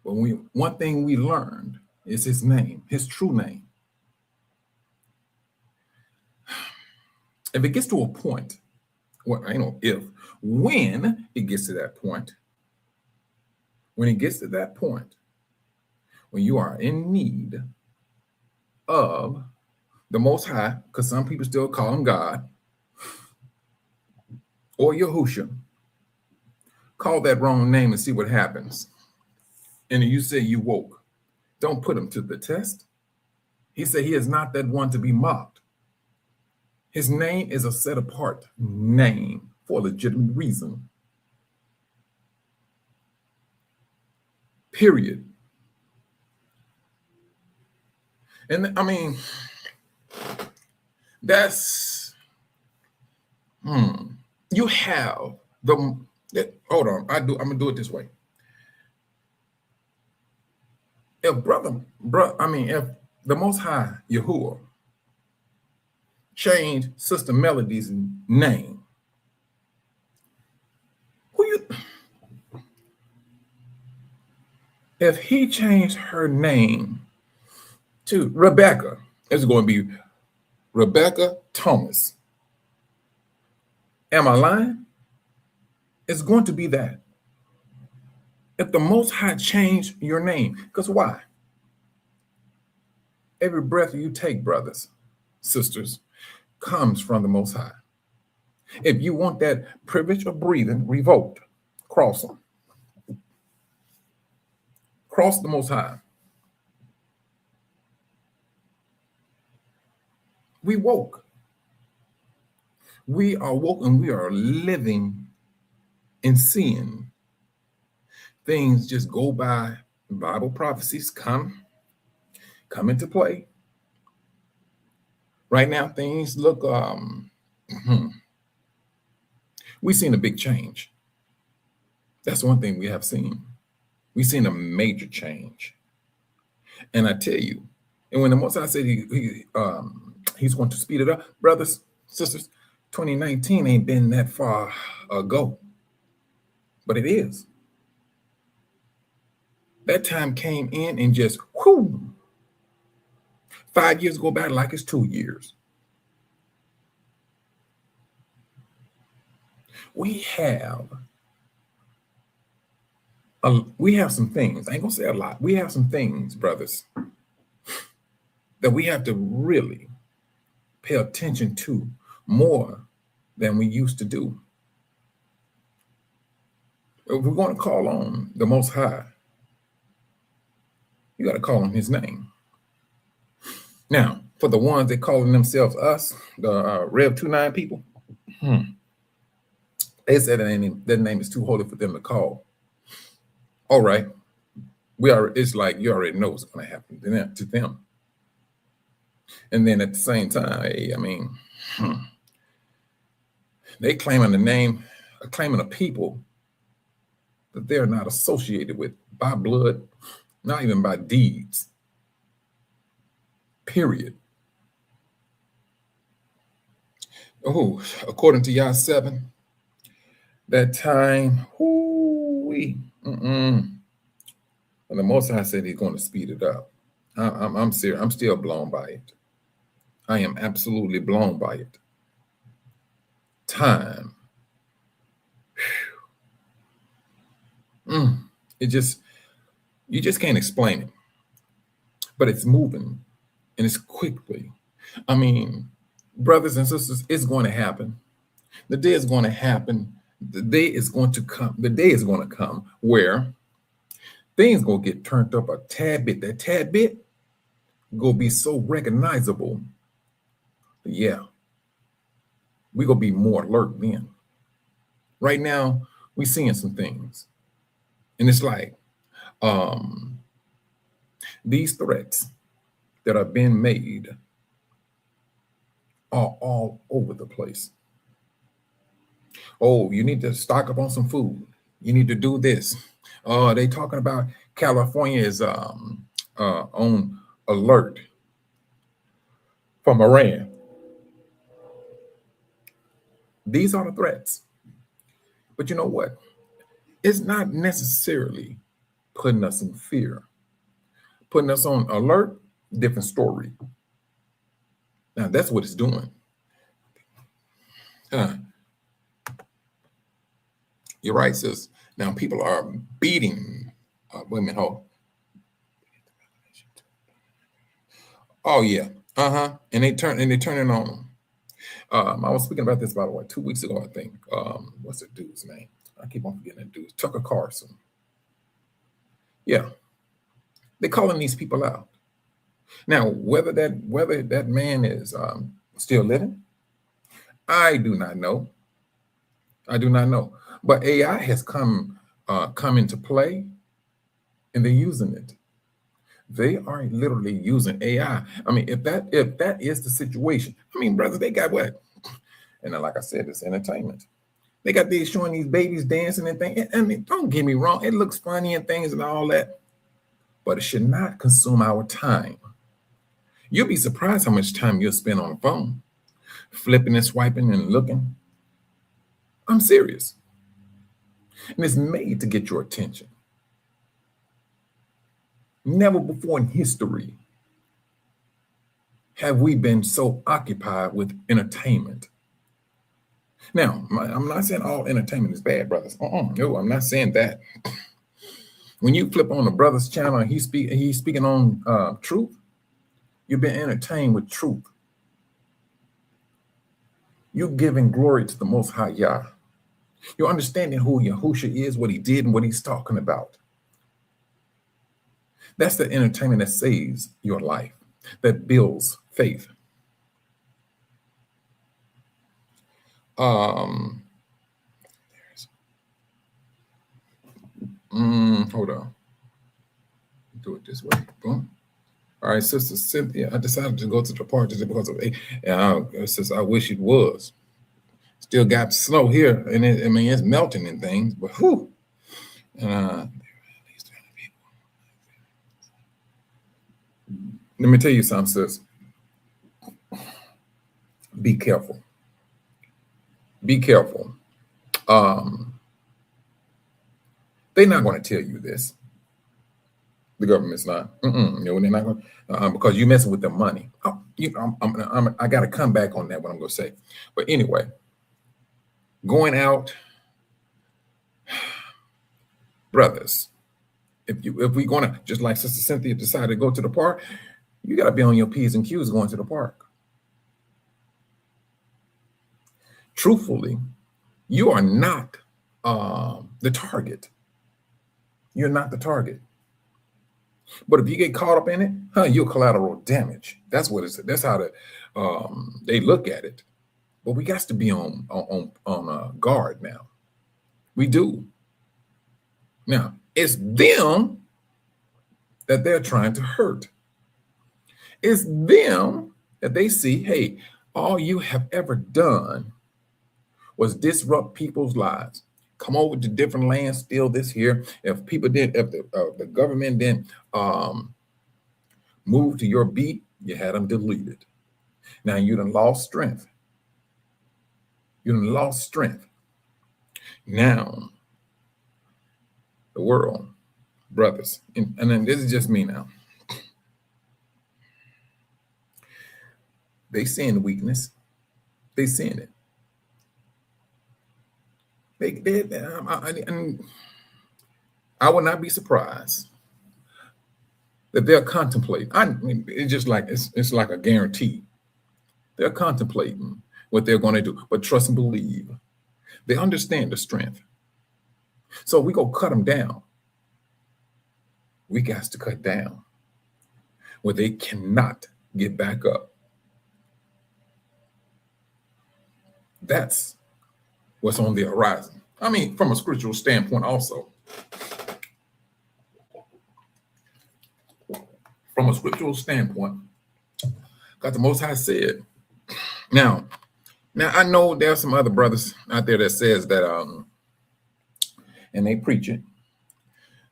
But one thing we learned is his name, his true name. If it gets to a point, well, I know when it gets to that point, when it gets to that point, when you are in need of the Most High, because some people still call him God, or Yahushua, call that wrong name and see what happens. And you say you woke. Don't put him to the test. He said he is not that one to be mocked. His name is a set apart name for a legitimate reason. Period. And I mean, that's, you have hold on, I'm gonna do it this way. If if the Most High Yahuwah changed Sister Melody's name, if he changed her name to Rebecca, it's going to be Rebecca Thomas. Am I lying? It's going to be that. If the Most High changed your name, because why? Every breath you take, brothers, sisters, comes from the Most High. If you want that privilege of breathing revoked, cross them. Cross the Most High. We woke. We are woke and we are living and seeing things just go by. Bible prophecies come into play. Right now, things look, we've seen a big change. That's one thing we have seen. We've seen a major change. And I tell you, and when the Most High said he's going to speed it up, brothers, sisters, 2019 ain't been that far ago, but it is. That time came in and just, whoo, 5 years go by like it's 2 years. We have some things. I ain't gonna say a lot. We have some things, brothers, that we have to really pay attention to more than we used to do. If we're going to call on the Most High, you got to call on his name. Now, for the ones that calling themselves us, the Rev 29 people, they said that name is too holy for them to call. All right. It's like you already know what's going to happen to them. And then at the same time, they claiming a people that they're not associated with by blood, not even by deeds. Period. Oh, according to Yah 7, that time, and the Most High said he's going to speed it up. I'm serious. I'm still blown by it. I am absolutely blown by it. Time. It just, You just can't explain it, but it's moving and it's quickly. I mean, brothers and sisters, it's going to happen. The day is going to happen. The day is going to come. The day is going to come where things going to get turned up a tad bit. That tad bit going to be so recognizable. Yeah, we're going to be more alert then. Right now, we're seeing some things. And it's like these threats that are being made are all over the place. Oh, you need to stock up on some food. You need to do this. They talking about California is on alert from Iran. These are the threats. But you know what? It's not necessarily putting us in fear. Putting us on alert, different story. Now, that's what it's doing. You're right, sis. Now, people are beating women. Oh, yeah. And they turn it on them. I was speaking about this, by the way, 2 weeks ago, I think. What's the dude's name? I keep on forgetting that dude. Tucker Carlson. Yeah. They're calling these people out. Now, whether that man is still living, I do not know. But AI has come into play, and they're using it. They are literally using AI. I mean, if that is the situation, I mean, brothers, they got what? And then, like I said, it's entertainment. They got these showing these babies dancing and things. I mean, don't get me wrong, it looks funny and things and all that, but it should not consume our time. You'll be surprised how much time you'll spend on the phone, flipping and swiping and looking. I'm serious. And it's made to get your attention. Never before in history have we been so occupied with entertainment. Now, I'm not saying all entertainment is bad, brothers. No, I'm not saying that. When you flip on the brother's channel and he's speaking on truth, you've been entertained with truth. You're giving glory to the Most High Yah. You're understanding who Yahusha is, what he did, and what he's talking about. That's the entertainment that saves your life, that builds faith. Hold on. Do it this way. Boom. All right, Sister Cynthia, I decided to go to the park just because of since I wish it was. Still got snow here, and it's melting and things, but whew. Let me tell you something, sis. Be careful. Be careful. They're not going to tell you this. The government's not. No, they're not going because you're messing with the money. I got to come back on that, what I'm going to say. But anyway, going out, brothers, if we're going to, just like Sister Cynthia decided to go to the park, you got to be on your P's and Q's going to the park. Truthfully, you are not the target. You're not the target. But if you get caught up in it, you're collateral damage. That's what it's. That's how they look at it. But we got to be on guard now. We do. Now it's them that they're trying to hurt. It's them that they see. Hey, all you have ever done was disrupt people's lives. Come over to different lands, steal this here. If the government didn't move to your beat, you had them deleted. Now you done lost strength. Now, the world, brothers, and then this is just me now. They seeing the weakness. They seeing it. I would not be surprised that they're contemplating. I mean, it's just like it's like a guarantee. They're contemplating what they're going to do, but trust and believe. They understand the strength. So we go cut them down. We got to cut down where they cannot get back up. That's what's on the horizon. I mean, from a scriptural standpoint also. From a scriptural standpoint, God the Most High said, now I know there are some other brothers out there that says that, and they preach it,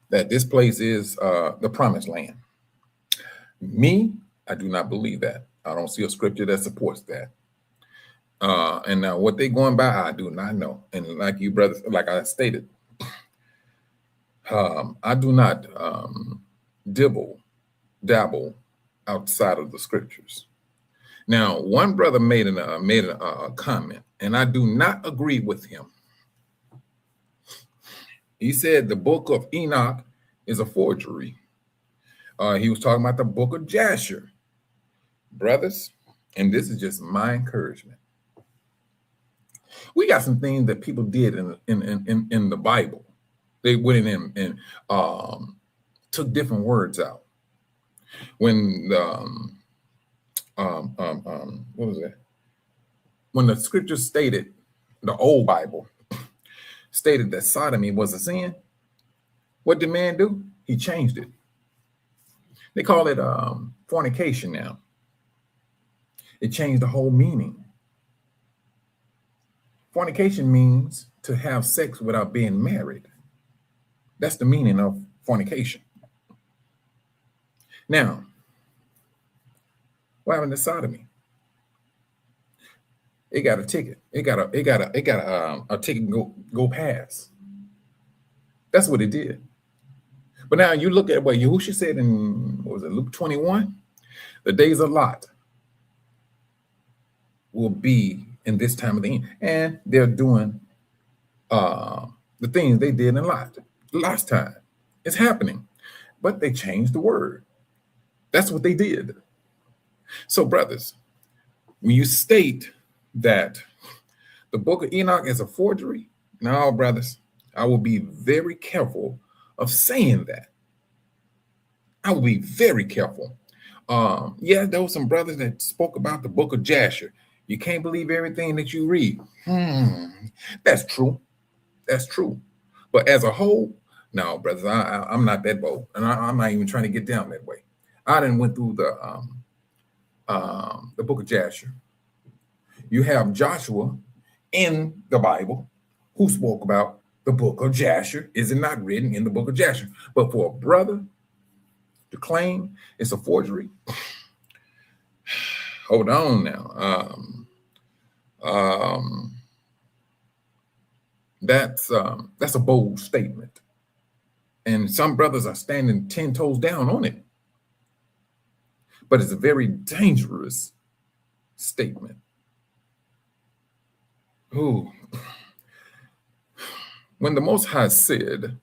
that this place is the promised land. Me, I do not believe that. I don't see a scripture that supports that. And now what they're going by, I do not know. And like you brothers, like I stated, I do not dabble outside of the scriptures. Now, one brother made a comment, and I do not agree with him. He said the book of Enoch is a forgery. He was talking about the book of Jasher. Brothers, and this is just my encouragement. We got some things that people did in the Bible. They went in and took different words out. When what was that? When the scripture stated, the old Bible stated that sodomy was a sin, what did man do? He changed it. They call it fornication now. It changed the whole meaning. Fornication means to have sex without being married. That's the meaning of fornication. Now, what happened to sodomy? It got a ticket. It got a ticket go pass. That's what it did. But now you look at what Yahushua said in, what was it, Luke 21? The days of Lot will be in this time of the end. And they're doing the things they did in Lot last time. It's happening. But they changed the word. That's what they did. So, brothers, when you state that the book of Enoch is a forgery, no, brothers, I will be very careful of saying that. I will be very careful. Yeah, there were some brothers that spoke about the book of Jasher. You can't believe everything that you read. That's true. That's true. But as a whole, no, brothers, I'm not that bold. And I'm not even trying to get down that way. I done went through the book of Jasher. You have Joshua in the Bible who spoke about the book of Jasher. Is it not written in the book of Jasher? But for a brother to claim it's a forgery, hold on now. That's a bold statement. And some brothers are standing 10 toes down on it. But it's a very dangerous statement. Ooh. When the Most High said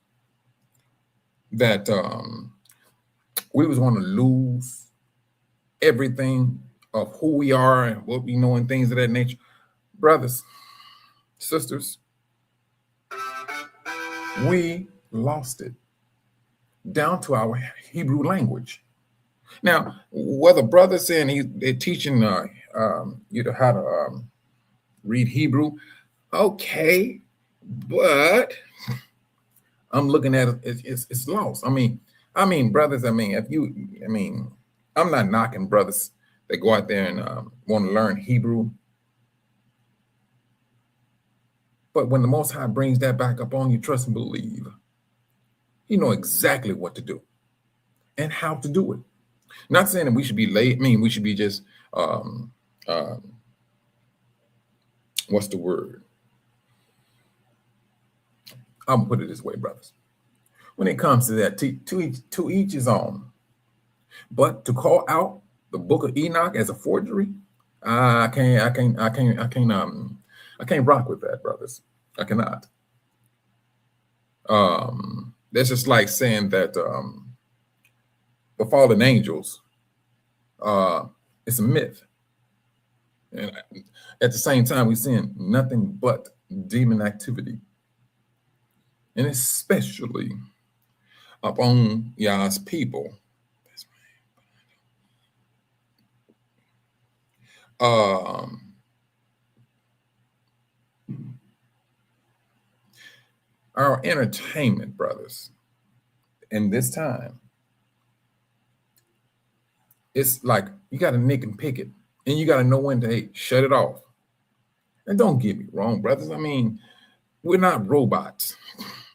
that we was going to lose everything of who we are and what we know and things of that nature, brothers, sisters, we lost it down to our Hebrew language. Now, whether brothers saying they're teaching you how to read Hebrew, okay, but I'm looking at it, it's lost. I mean, brothers. I'm not knocking brothers that go out there and want to learn Hebrew, but when the Most High brings that back up on you, trust and believe, you know exactly what to do and how to do it. Not saying that we should be late. We should be just, what's the word? I'm gonna put it this way, brothers. When it comes to that, to each his own. But to call out the book of Enoch as a forgery, I can't rock with that, brothers. I cannot. That's just like saying that the for fallen angels, it's a myth. And at the same time, we're seeing nothing but demon activity, and especially upon Yah's people. Our entertainment, brothers, in this time, it's like you got to nick and pick it, and you got to know when to shut it off. And don't get me wrong, brothers. I mean, we're not robots.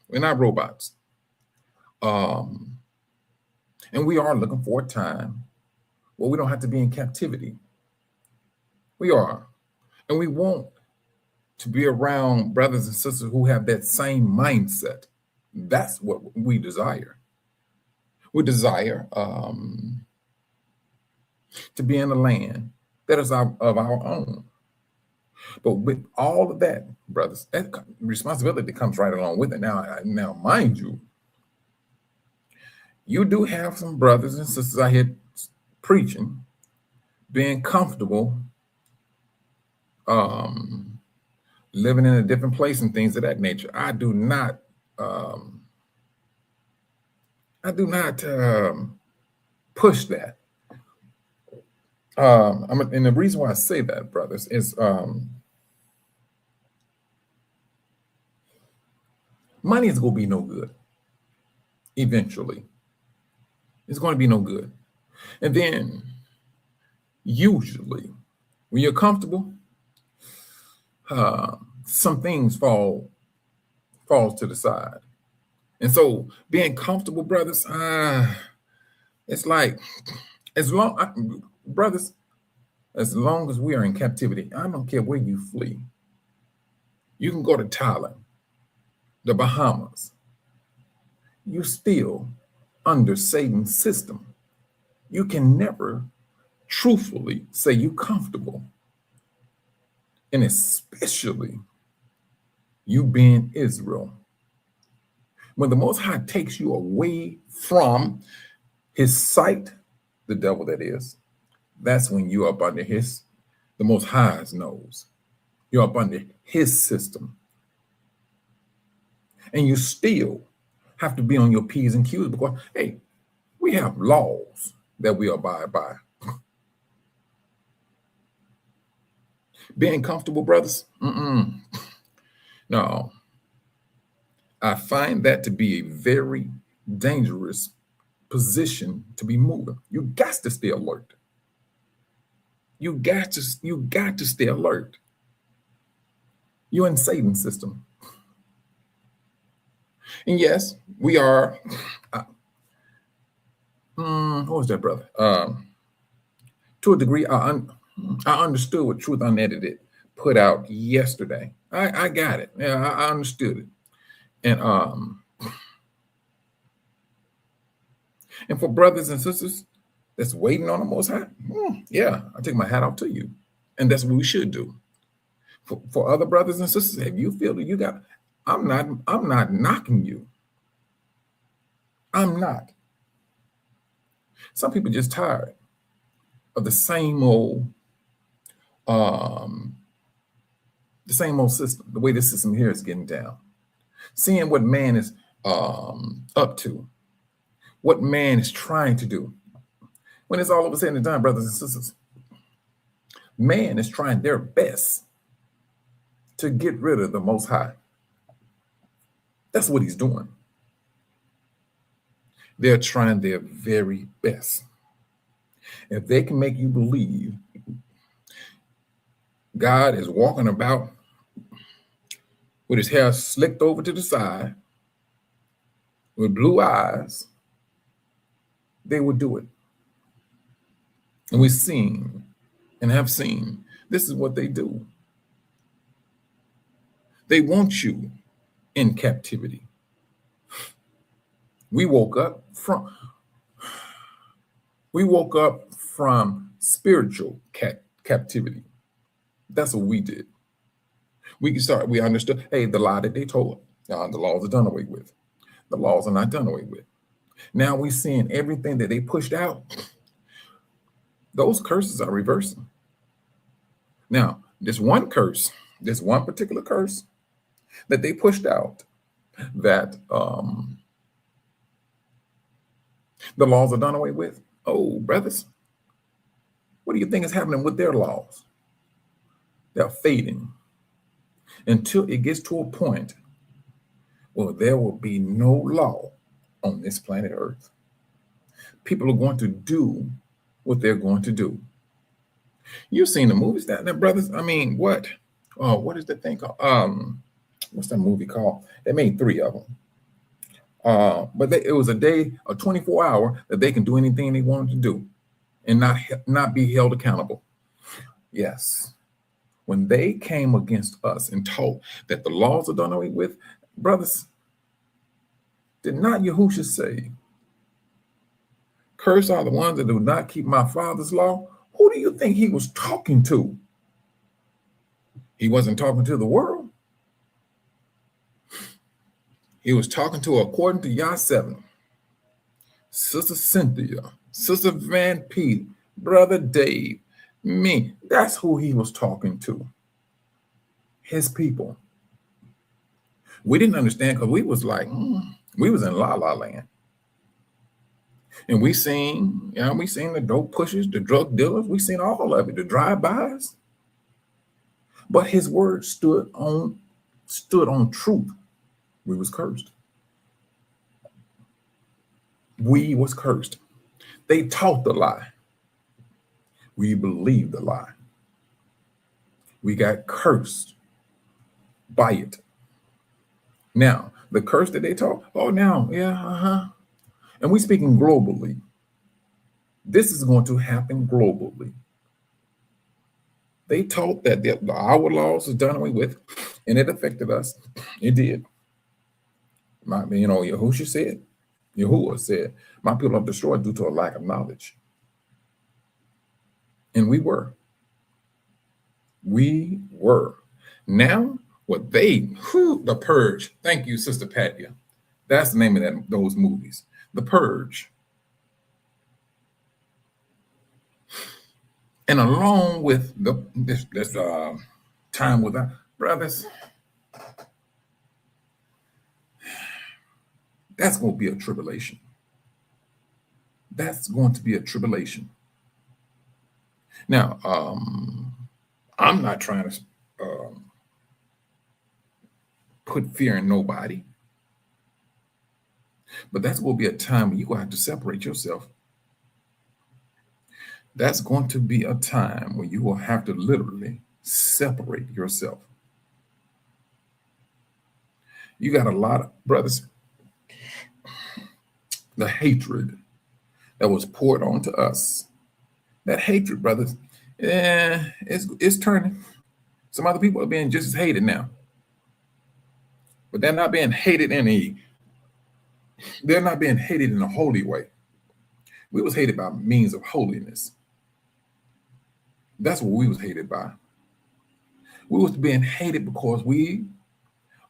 We're not robots. And we are looking for a time where we don't have to be in captivity. We are. And we want to be around brothers and sisters who have that same mindset. That's what we desire. We desire to be in a land that is of our own. But with all of that, brothers, that responsibility comes right along with it. Now, mind you, you do have some brothers and sisters out here preaching, being comfortable, living in a different place and things of that nature. I do not push that. And the reason why I say that, brothers, is money is going to be no good. Eventually, it's going to be no good. And then, usually, when you're comfortable, some things falls to the side. And so, being comfortable, brothers, it's like brothers, as long as we are in captivity, I don't care where you flee. You can go to Thailand, the Bahamas. You still under Satan's system. You can never truthfully say you're comfortable. And especially you being Israel. When the Most High takes you away from his sight, the devil that is, that's when you're up under the Most High's nose. You're up under his system. And you still have to be on your P's and Q's because, hey, we have laws that we abide by. Being comfortable, brothers? No. I find that to be a very dangerous position to be moving. You got to stay alert. You got to stay alert. You're in Satan's system. And yes, we are. What was that, brother? To a degree, I understood what Truth Unedited put out yesterday. I got it. Yeah, I understood it. And for brothers and sisters that's waiting on the Most High, yeah, I take my hat off to you. And that's what we should do. For other brothers and sisters, if you feel that you got, I'm not knocking you. I'm not. Some people just tired of the same old system, the way this system here is getting down. Seeing what man is up to, what man is trying to do. When it's all over said and done, brothers and sisters, man is trying their best to get rid of the Most High. That's what he's doing. They're trying their very best. If they can make you believe God is walking about with his hair slicked over to the side, with blue eyes, they would do it. And we've seen and have seen this is what they do. They want you in captivity. We woke up from spiritual captivity. That's what we did. We understood, hey, the lie that they told, the laws are done away with. The laws are not done away with. Now we're seeing everything that they pushed out. Those curses are reversing. Now, this one curse, this one particular curse that they pushed out, that the laws are done away with. Oh, brothers, what do you think is happening with their laws? They're fading until it gets to a point where there will be no law on this planet Earth. People are going to do what they're going to do. You've seen the movies that, brothers. I mean, what? Oh, what is the thing called? What's that movie called? They made 3 of them. But it was a day, a 24-hour that they can do anything they wanted to do and not be held accountable. Yes. When they came against us and taught that the laws are done away with, brothers, did not Yahushua say, "Cursed are the ones that do not keep my Father's law"? Who do you think he was talking to? He wasn't talking to the world. He was talking to, according to Yah 7, Sister Cynthia, Sister Van Pete, Brother Dave, me. That's who he was talking to. His people. We didn't understand because we was like, we was in La La Land. And we seen the dope pushers, the drug dealers, we seen all of it, the drive-bys. But his word stood on truth. We was cursed. We was cursed. They taught the lie. We believed the lie. We got cursed by it. Now, the curse that they taught, and we speaking globally. This is going to happen globally. They taught that our laws is done away with, and it affected us. It did. Yahushua said, "My people are destroyed due to a lack of knowledge." And we were. Now, what The Purge. Thank you, Sister Patia. That's the name of those movies. The Purge. And along with this time with our brothers, that's going to be a tribulation. That's going to be a tribulation. Now, I'm not trying to put fear in nobody, but that's going to be a time when you're going to have to separate yourself. That's going to be a time where you will have to literally separate yourself. You got a lot of brothers, the hatred that was poured onto us. That hatred, brothers, it's turning. Some other people are being just as hated now. But they're not being hated in a holy way. We was hated by means of holiness. That's what we was hated by. We was being hated because we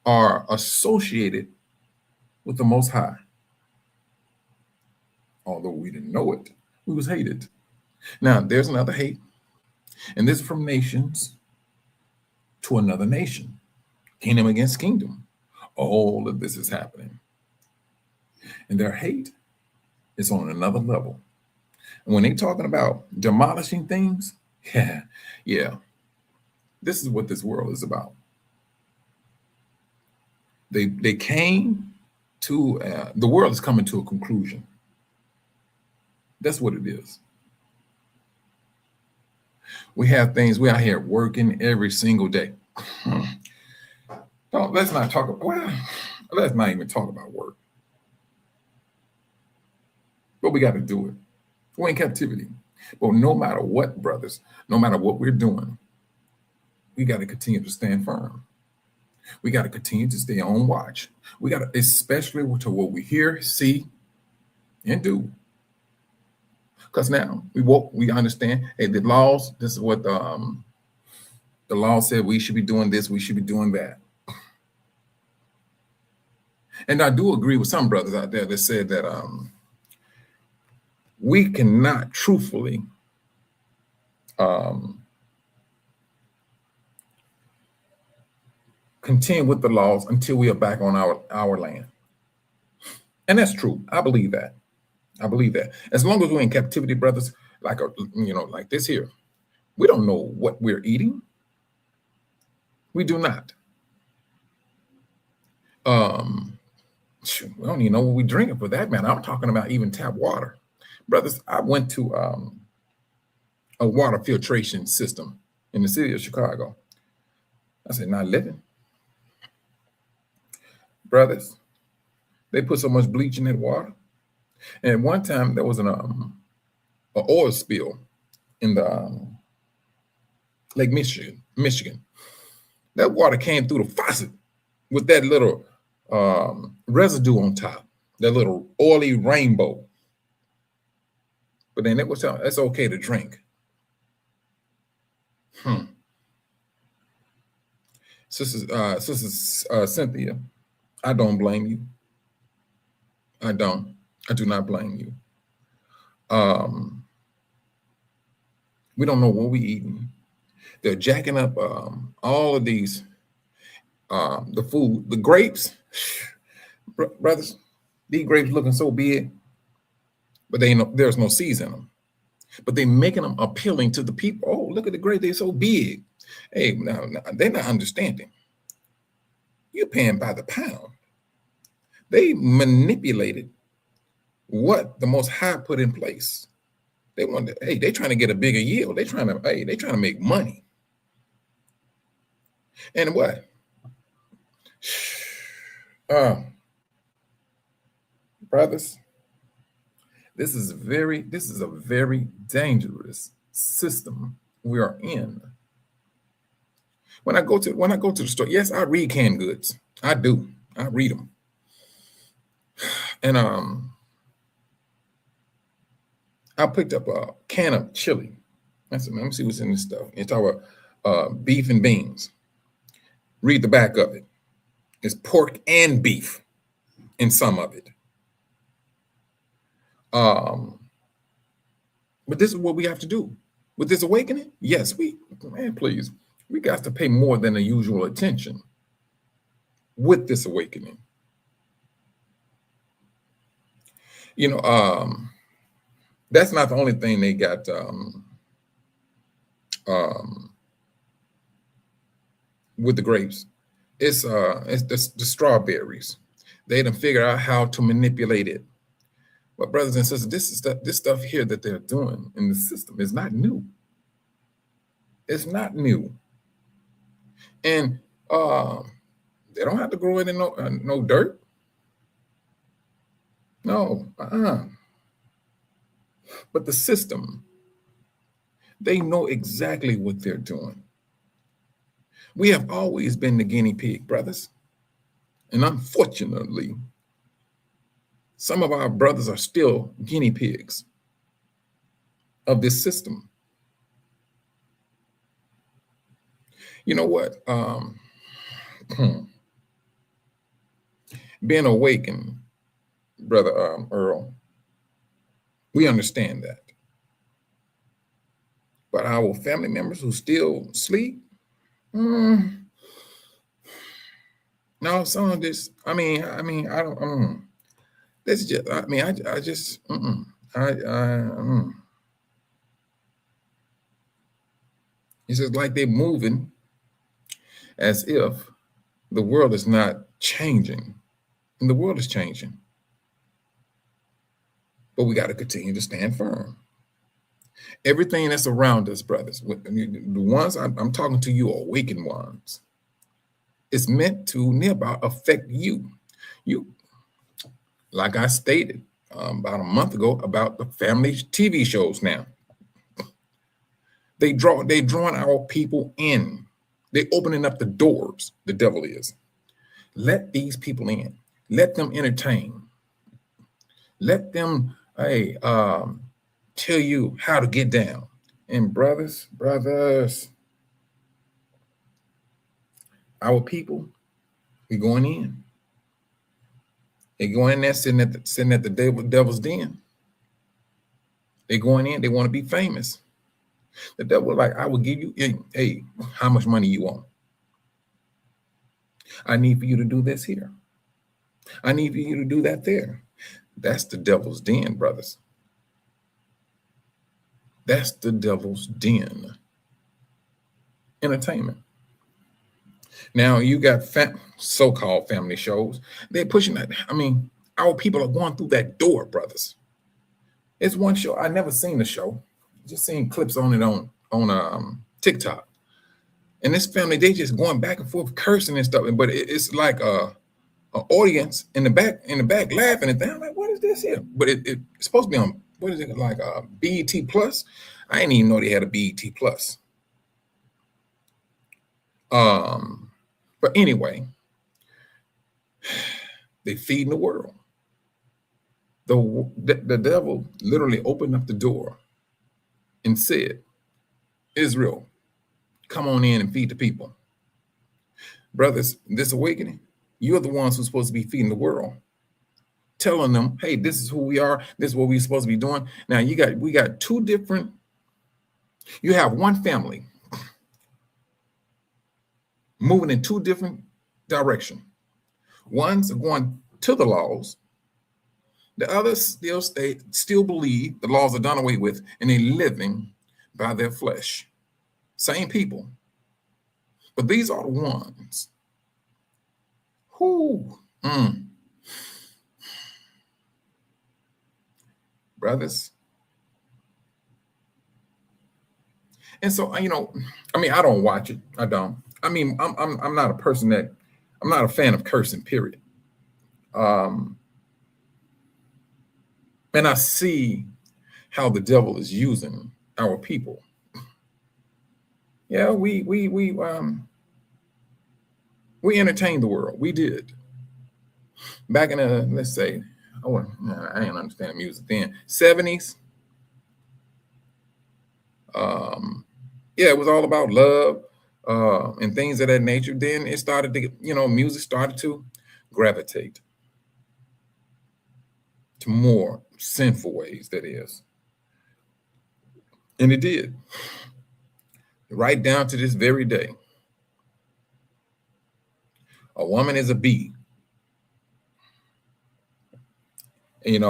are associated with the Most High. Although we didn't know it, we was hated. Now, there's another hate, and this is from nations to another nation, kingdom against kingdom. All of this is happening. And their hate is on another level. And when they're talking about demolishing things, yeah, this is what this world is about. They came to, the world is coming to a conclusion. That's what it is. We have things, we out here working every single day. Let's not even talk about work. But we got to do it. We're in captivity. But no matter what, brothers, no matter what we're doing, we got to continue to stand firm. We got to continue to stay on watch. We got to, especially to what we hear, see, and do. Because now we understand, hey, the laws, this is what the law said, we should be doing this, we should be doing that. And I do agree with some brothers out there that said that we cannot truthfully contend with the laws until we are back on our land. And that's true. I believe that. I believe that. As long as we're in captivity, brothers, like like this here, we don't know what we're eating. We do not. We don't even know what we're drinking for that matter. I'm talking about even tap water. Brothers, I went to a water filtration system in the city of Chicago. I said, not living. Brothers, they put so much bleach in that water. And at one time, there was an oil spill in the Lake Michigan. That water came through the faucet with that little residue on top, that little oily rainbow. But then it was telling that's okay to drink. Sister Cynthia, I don't blame you. I do not blame you. We don't know what we're eating. They're jacking up all of these, the food, the grapes. Brothers, these grapes looking so big, but there's no seeds in them. But they're making them appealing to the people. Oh, look at the grapes, they're so big. Hey, now they're not understanding. You're paying by the pound. They manipulated what the Most High put in place. They wanted, they're trying to get a bigger yield. They're trying to make money. And what? Brothers, this is a very dangerous system we are in. When I go to the store, yes, I read canned goods. I do. I read them. And I picked up a can of chili. I said, let me see what's in this stuff. It's our beef and beans. Read the back of it. It's pork and beef in some of it. But this is what we have to do with this awakening. Yes, please, we got to pay more than the usual attention with this awakening. That's not the only thing they got. With the grapes, it's the strawberries. They done figure out how to manipulate it. But brothers and sisters, this stuff here that they're doing in the system is not new. It's not new, and they don't have to grow it in no dirt. No, But the system, they know exactly what they're doing. We have always been the guinea pig, brothers. And unfortunately, some of our brothers are still guinea pigs of this system. You know what? Being awakened, Brother Earl, we understand that. But our family members who still sleep, no, some of this, I don't, that's just, it's just like they're moving as if the world is not changing, and the world is changing. But we got to continue to stand firm. Everything that's around us, brothers, the ones I'm talking to you, awakened ones, it's meant to nearby affect you. Like I stated about a month ago about the family TV shows now. They drawing our people in. They opening up the doors, the devil is. Let these people in. Let them entertain. Let them, tell you how to get down. And brothers, our people, we're going in. They're going in there sitting at the devil's den. They're going in, they want to be famous. The devil, like, I will give you, hey, how much money you want? I need for you to do this here. I need for you to do that there. That's the devil's den, brothers. That's the devil's den. Entertainment. Now you got so-called family shows. They're pushing that. I mean, our people are going through that door, brothers. It's one show. I never seen the show. Just seen clips on it on TikTok. And this family, they just going back and forth cursing and stuff. But it's like a audience in the back laughing and I'm like, what is this here? But it's supposed to be on, what is it, like BET Plus? I didn't even know they had a BET Plus. But anyway, they feeding the world. The devil literally opened up the door and said, Israel, come on in and feed the people. Brothers, this awakening, you're the ones who's supposed to be feeding the world, telling them, hey, this is who we are. This is what we're supposed to be doing. Now we got two different, you have one family moving in two different directions. One's going to the laws. The others still believe the laws are done away with, and they're living by their flesh. Same people. But these are the ones who, brothers. And so, I mean, I don't watch it. I don't. I mean, I'm not a person that, I'm not a fan of cursing, period. And I see how the devil is using our people. Yeah, we entertained the world. We did. Back in the, let's say, I didn't understand music then, 70s. Yeah, it was all about love and things of that nature. Then it started to, music started to gravitate to more sinful ways, that is. And it did. Right down to this very day. A woman is a bee. They're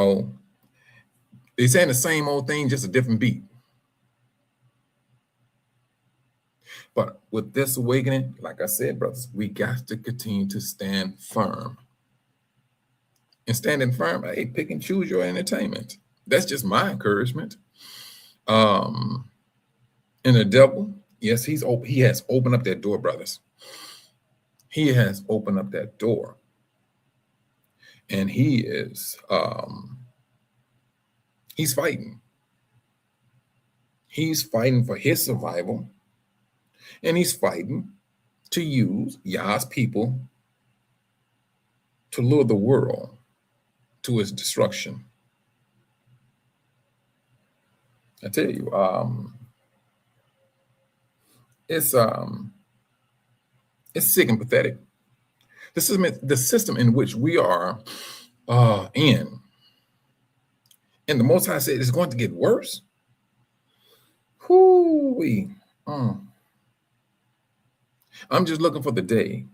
saying the same old thing, just a different beat. But with this awakening, like I said, brothers, we got to continue to stand firm. And standing firm, hey, pick and choose your entertainment. That's just my encouragement. And the devil, yes, he has opened up that door, brothers. He has opened up that door. And he is, he's fighting. He's fighting for his survival. And he's fighting to use Yah's people to lure the world to its destruction. I tell you, it's sick and pathetic. The system in which we are in, and the Most High said it's going to get worse. Whoo-wee. I'm just looking for the day.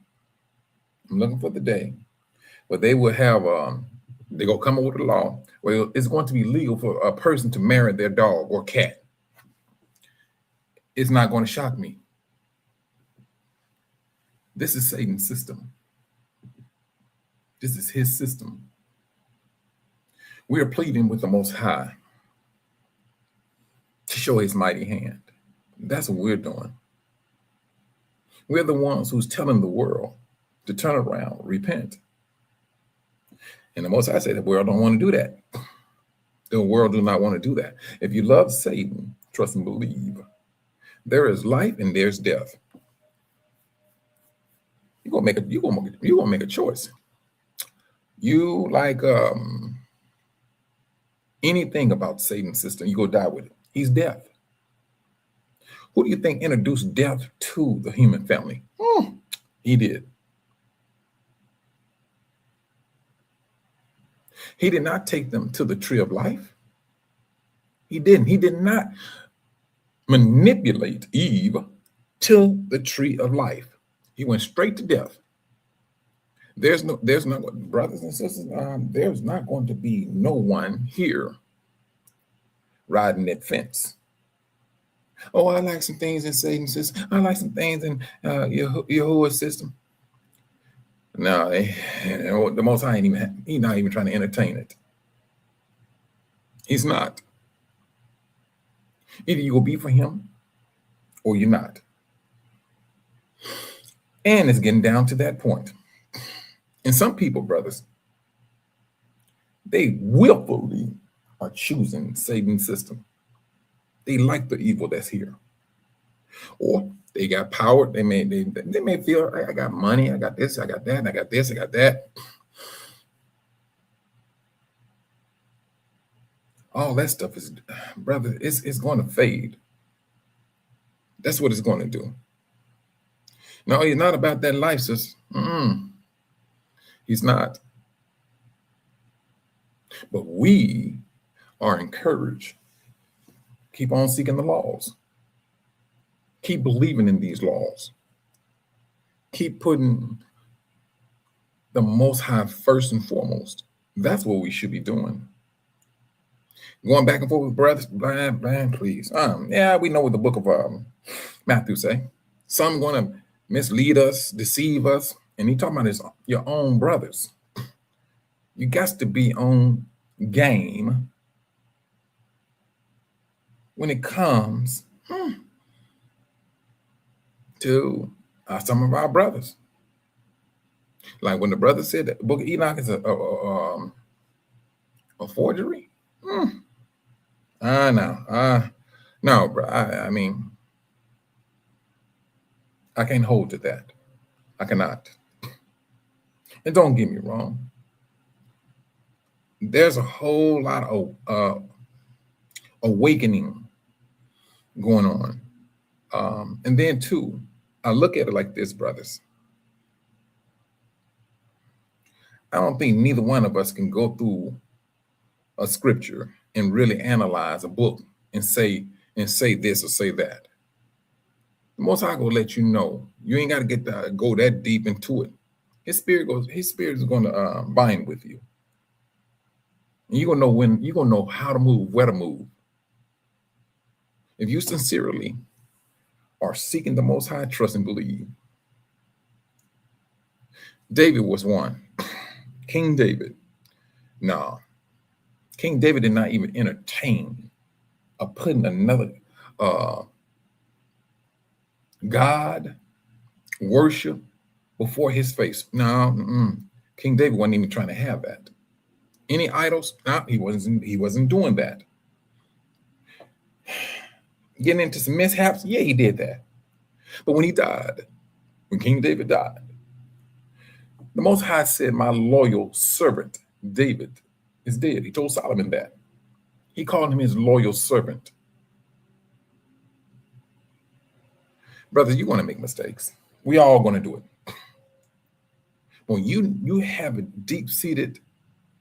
I'm looking for the day where they will have, they're going to come up with a law where it's going to be legal for a person to marry their dog or cat. It's not going to shock me. This is Satan's system. This is his system. We are pleading with the Most High to show his mighty hand. That's what we're doing. We're the ones who's telling the world to turn around, repent. And the Most High said the world don't want to do that. The world do not want to do that. If you love Satan, trust and believe. There is life and there's death. You're gonna make a choice. You like anything about Satan's system, you go die with it. He's death. Who do you think introduced death to the human family? He did. He did not take them to the tree of life. He didn't. He did not manipulate Eve to the tree of life. He went straight to death. There's not, brothers and sisters, there's not going to be no one here riding that fence. Oh, I like some things in Satan's system. I like some things in Yahuwah's system. No, the Most High he's not even trying to entertain it. He's not. Either you will be for him or you're not. And it's getting down to that point. And some people, brothers, they willfully are choosing Satan's system. They like the evil that's here. Or they got power. They may feel, I got money, I got this, I got that, I got this, I got that. All that stuff is, brother, it's going to fade. That's what it's going to do. No, he's not about that life, sis. He's not. But we are encouraged. Keep on seeking the laws. Keep believing in these laws. Keep putting the Most High first and foremost. That's what we should be doing. Going back and forth with brothers, please. Yeah, we know what the book of Matthew say. Some going to mislead us, deceive us. And he talking about your own brothers. You got to be on game when it comes to some of our brothers. Like when the brother said that the book of Enoch is a forgery. No, bro. I mean, I can't hold to that. I cannot. And don't get me wrong. There's a whole lot of awakening going on. And then too, I look at it like this, brothers. I don't think neither one of us can go through a scripture and really analyze a book and say this or say that. The Most High will let you know. You ain't got to go that deep into it. His spirit is going to bind with you. And you're gonna know how to move, where to move. If you sincerely are seeking the Most High, trust and believe. David was one. King David. No. King David did not even entertain putting another God worship before his face. No, King David wasn't even trying to have that. Any idols? No, he wasn't doing that. Getting into some mishaps? Yeah, he did that. But when King David died, the Most High said, my loyal servant, David, is dead. He told Solomon that. He called him his loyal servant. Brothers, you're going to make mistakes. We all going to do it. When you have a deep-seated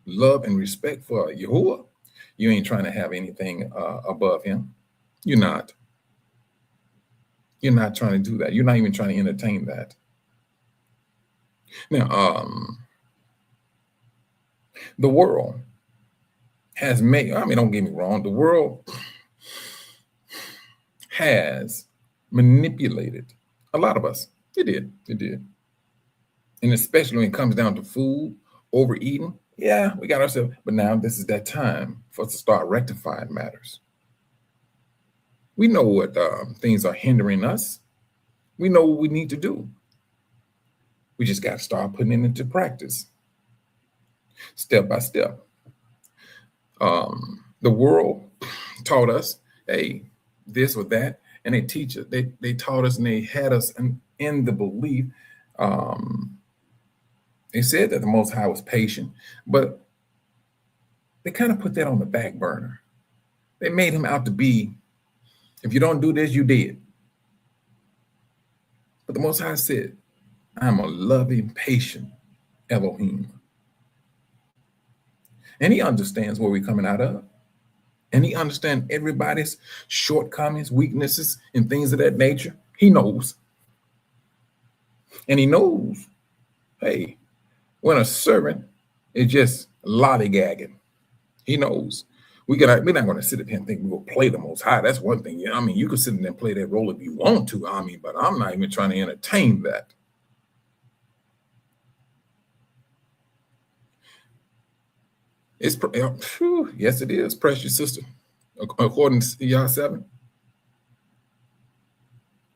love and respect for Yahuwah, you ain't trying to have anything above him. You're not. You're not trying to do that. You're not even trying to entertain that. Now, the world has made, don't get me wrong, the world has manipulated a lot of us. It did. And especially when it comes down to food, overeating, yeah, we got ourselves, but now this is that time for us to start rectifying matters. We know what things are hindering us. We know what we need to do. We just got to start putting it into practice, step by step. The world taught us, hey, this or that, and they taught us and they had us in the belief. They said that the Most High was patient, but they kind of put that on the back burner. They made him out to be, if you don't do this, you dead. But the Most High said, I'm a loving, patient Elohim. And he understands where we're coming out of. And he understands everybody's shortcomings, weaknesses, and things of that nature. He knows. And he knows, hey, when a servant is just lollygagging, he knows. We're not going to sit up here and think we're going to play the Most High. That's one thing. I mean, you can sit there and play that role if you want to. I mean, but I'm not even trying to entertain that. It's yes, it is, precious sister, according to Yah 7. And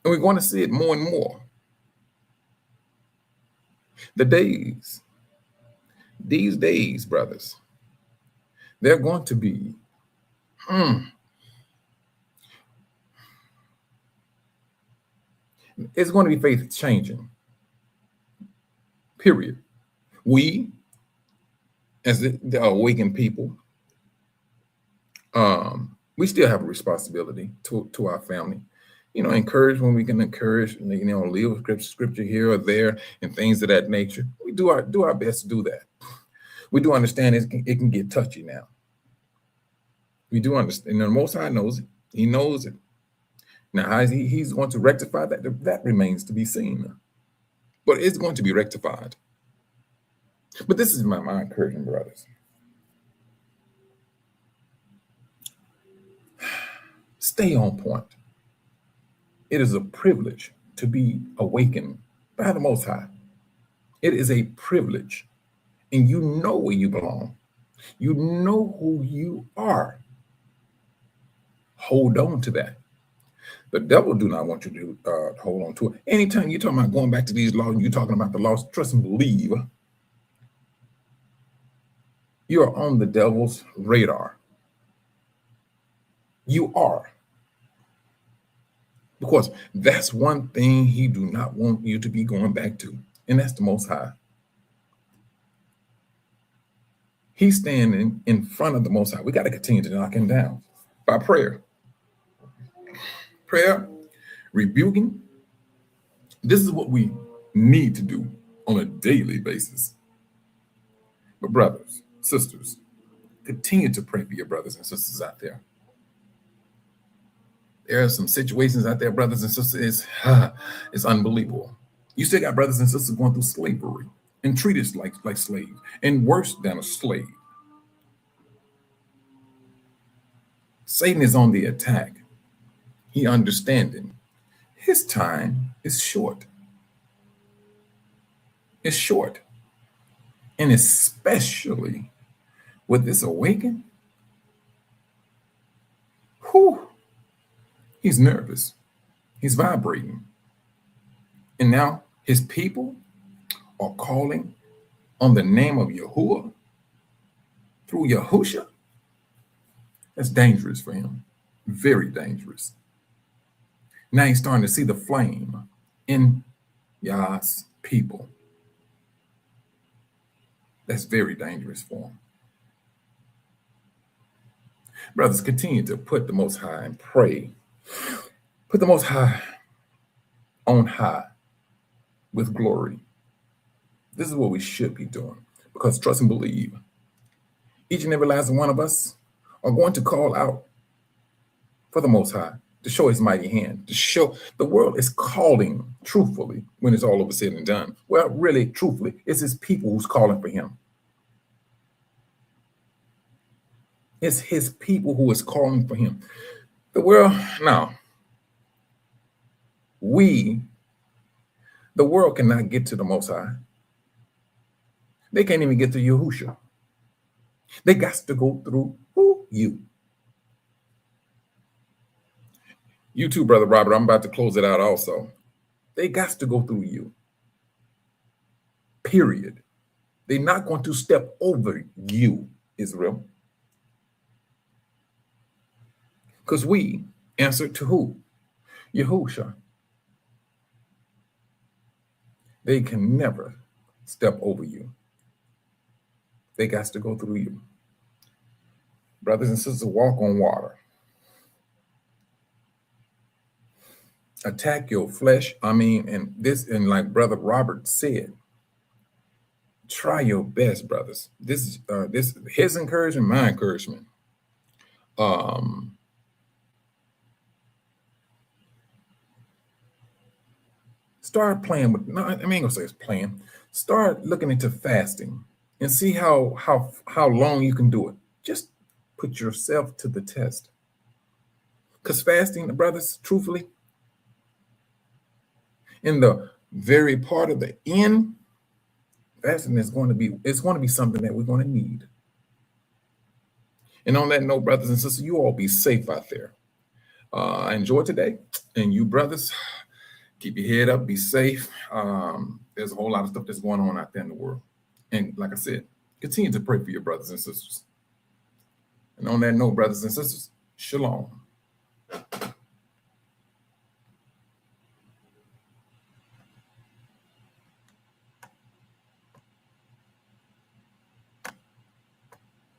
we're going to see it more and more. These days, brothers, they're going to be it's going to be faith changing. Period. We, as the awakened people, we still have a responsibility to our family. Encourage when we can encourage, leave scripture here or there and things of that nature. We do our best to do that. We do understand it can get touchy now. We do understand, and the Most High knows it. He knows it. Now, how he's going to rectify that remains to be seen. But it's going to be rectified. But this is my encouragement, brothers. Stay on point. It is a privilege to be awakened by the Most High. It is a privilege. And you know where you belong. You know who you are. Hold on to that. The devil do not want you to hold on to it. Anytime you're talking about going back to these laws and you're talking about the laws, trust and believe, you're on the devil's radar. You are. Because that's one thing he do not want you to be going back to, and that's the Most High. He's standing in front of the Most High. We got to continue to knock him down by prayer. Prayer, rebuking. This is what we need to do on a daily basis. But brothers, sisters, continue to pray for your brothers and sisters out there. There are some situations out there, brothers and sisters, it's unbelievable. You still got brothers and sisters going through slavery and treated like slaves and worse than a slave. Satan is on the attack. He understanding his time is short. It's short. And especially with this awakening, he's nervous. He's vibrating. And now his people are calling on the name of Yahuwah through Yahusha. That's dangerous for him. Very dangerous. Now he's starting to see the flame in Yah's people. That's very dangerous for him. Brothers, continue to put the Most High and pray. Put the Most High on high with glory. This is what we should be doing, because trust and believe, each and every last one of us are going to call out for the Most High to show his mighty hand, to show the world is calling truthfully when it's all over said and done. Well, really, truthfully, it's his people who's calling for him. It's his people who is calling for him. The world, now, the world cannot get to the Most High. They can't even get to Yahusha. They got to go through you. You too, Brother Robert. I'm about to close it out also. They got to go through you. Period. They're not going to step over you, Israel. Because we answer to who? Yahusha. They can never step over you. They got to go through you. Brothers and sisters, walk on water. Attack your flesh. And like Brother Robert said, try your best, brothers. This is his encouragement, my encouragement. Start playing with, no, I ain't gonna say it's playing. Start looking into fasting and see how long you can do it. Just put yourself to the test. Because fasting, brothers, truthfully, in the very part of the end, fasting is going to be something that we're going to need. And on that note, brothers and sisters, you all be safe out there. I enjoyed today, and you brothers, keep your head up, be safe. There's a whole lot of stuff that's going on out there in the world. And like I said, continue to pray for your brothers and sisters. And on that note, brothers and sisters, shalom.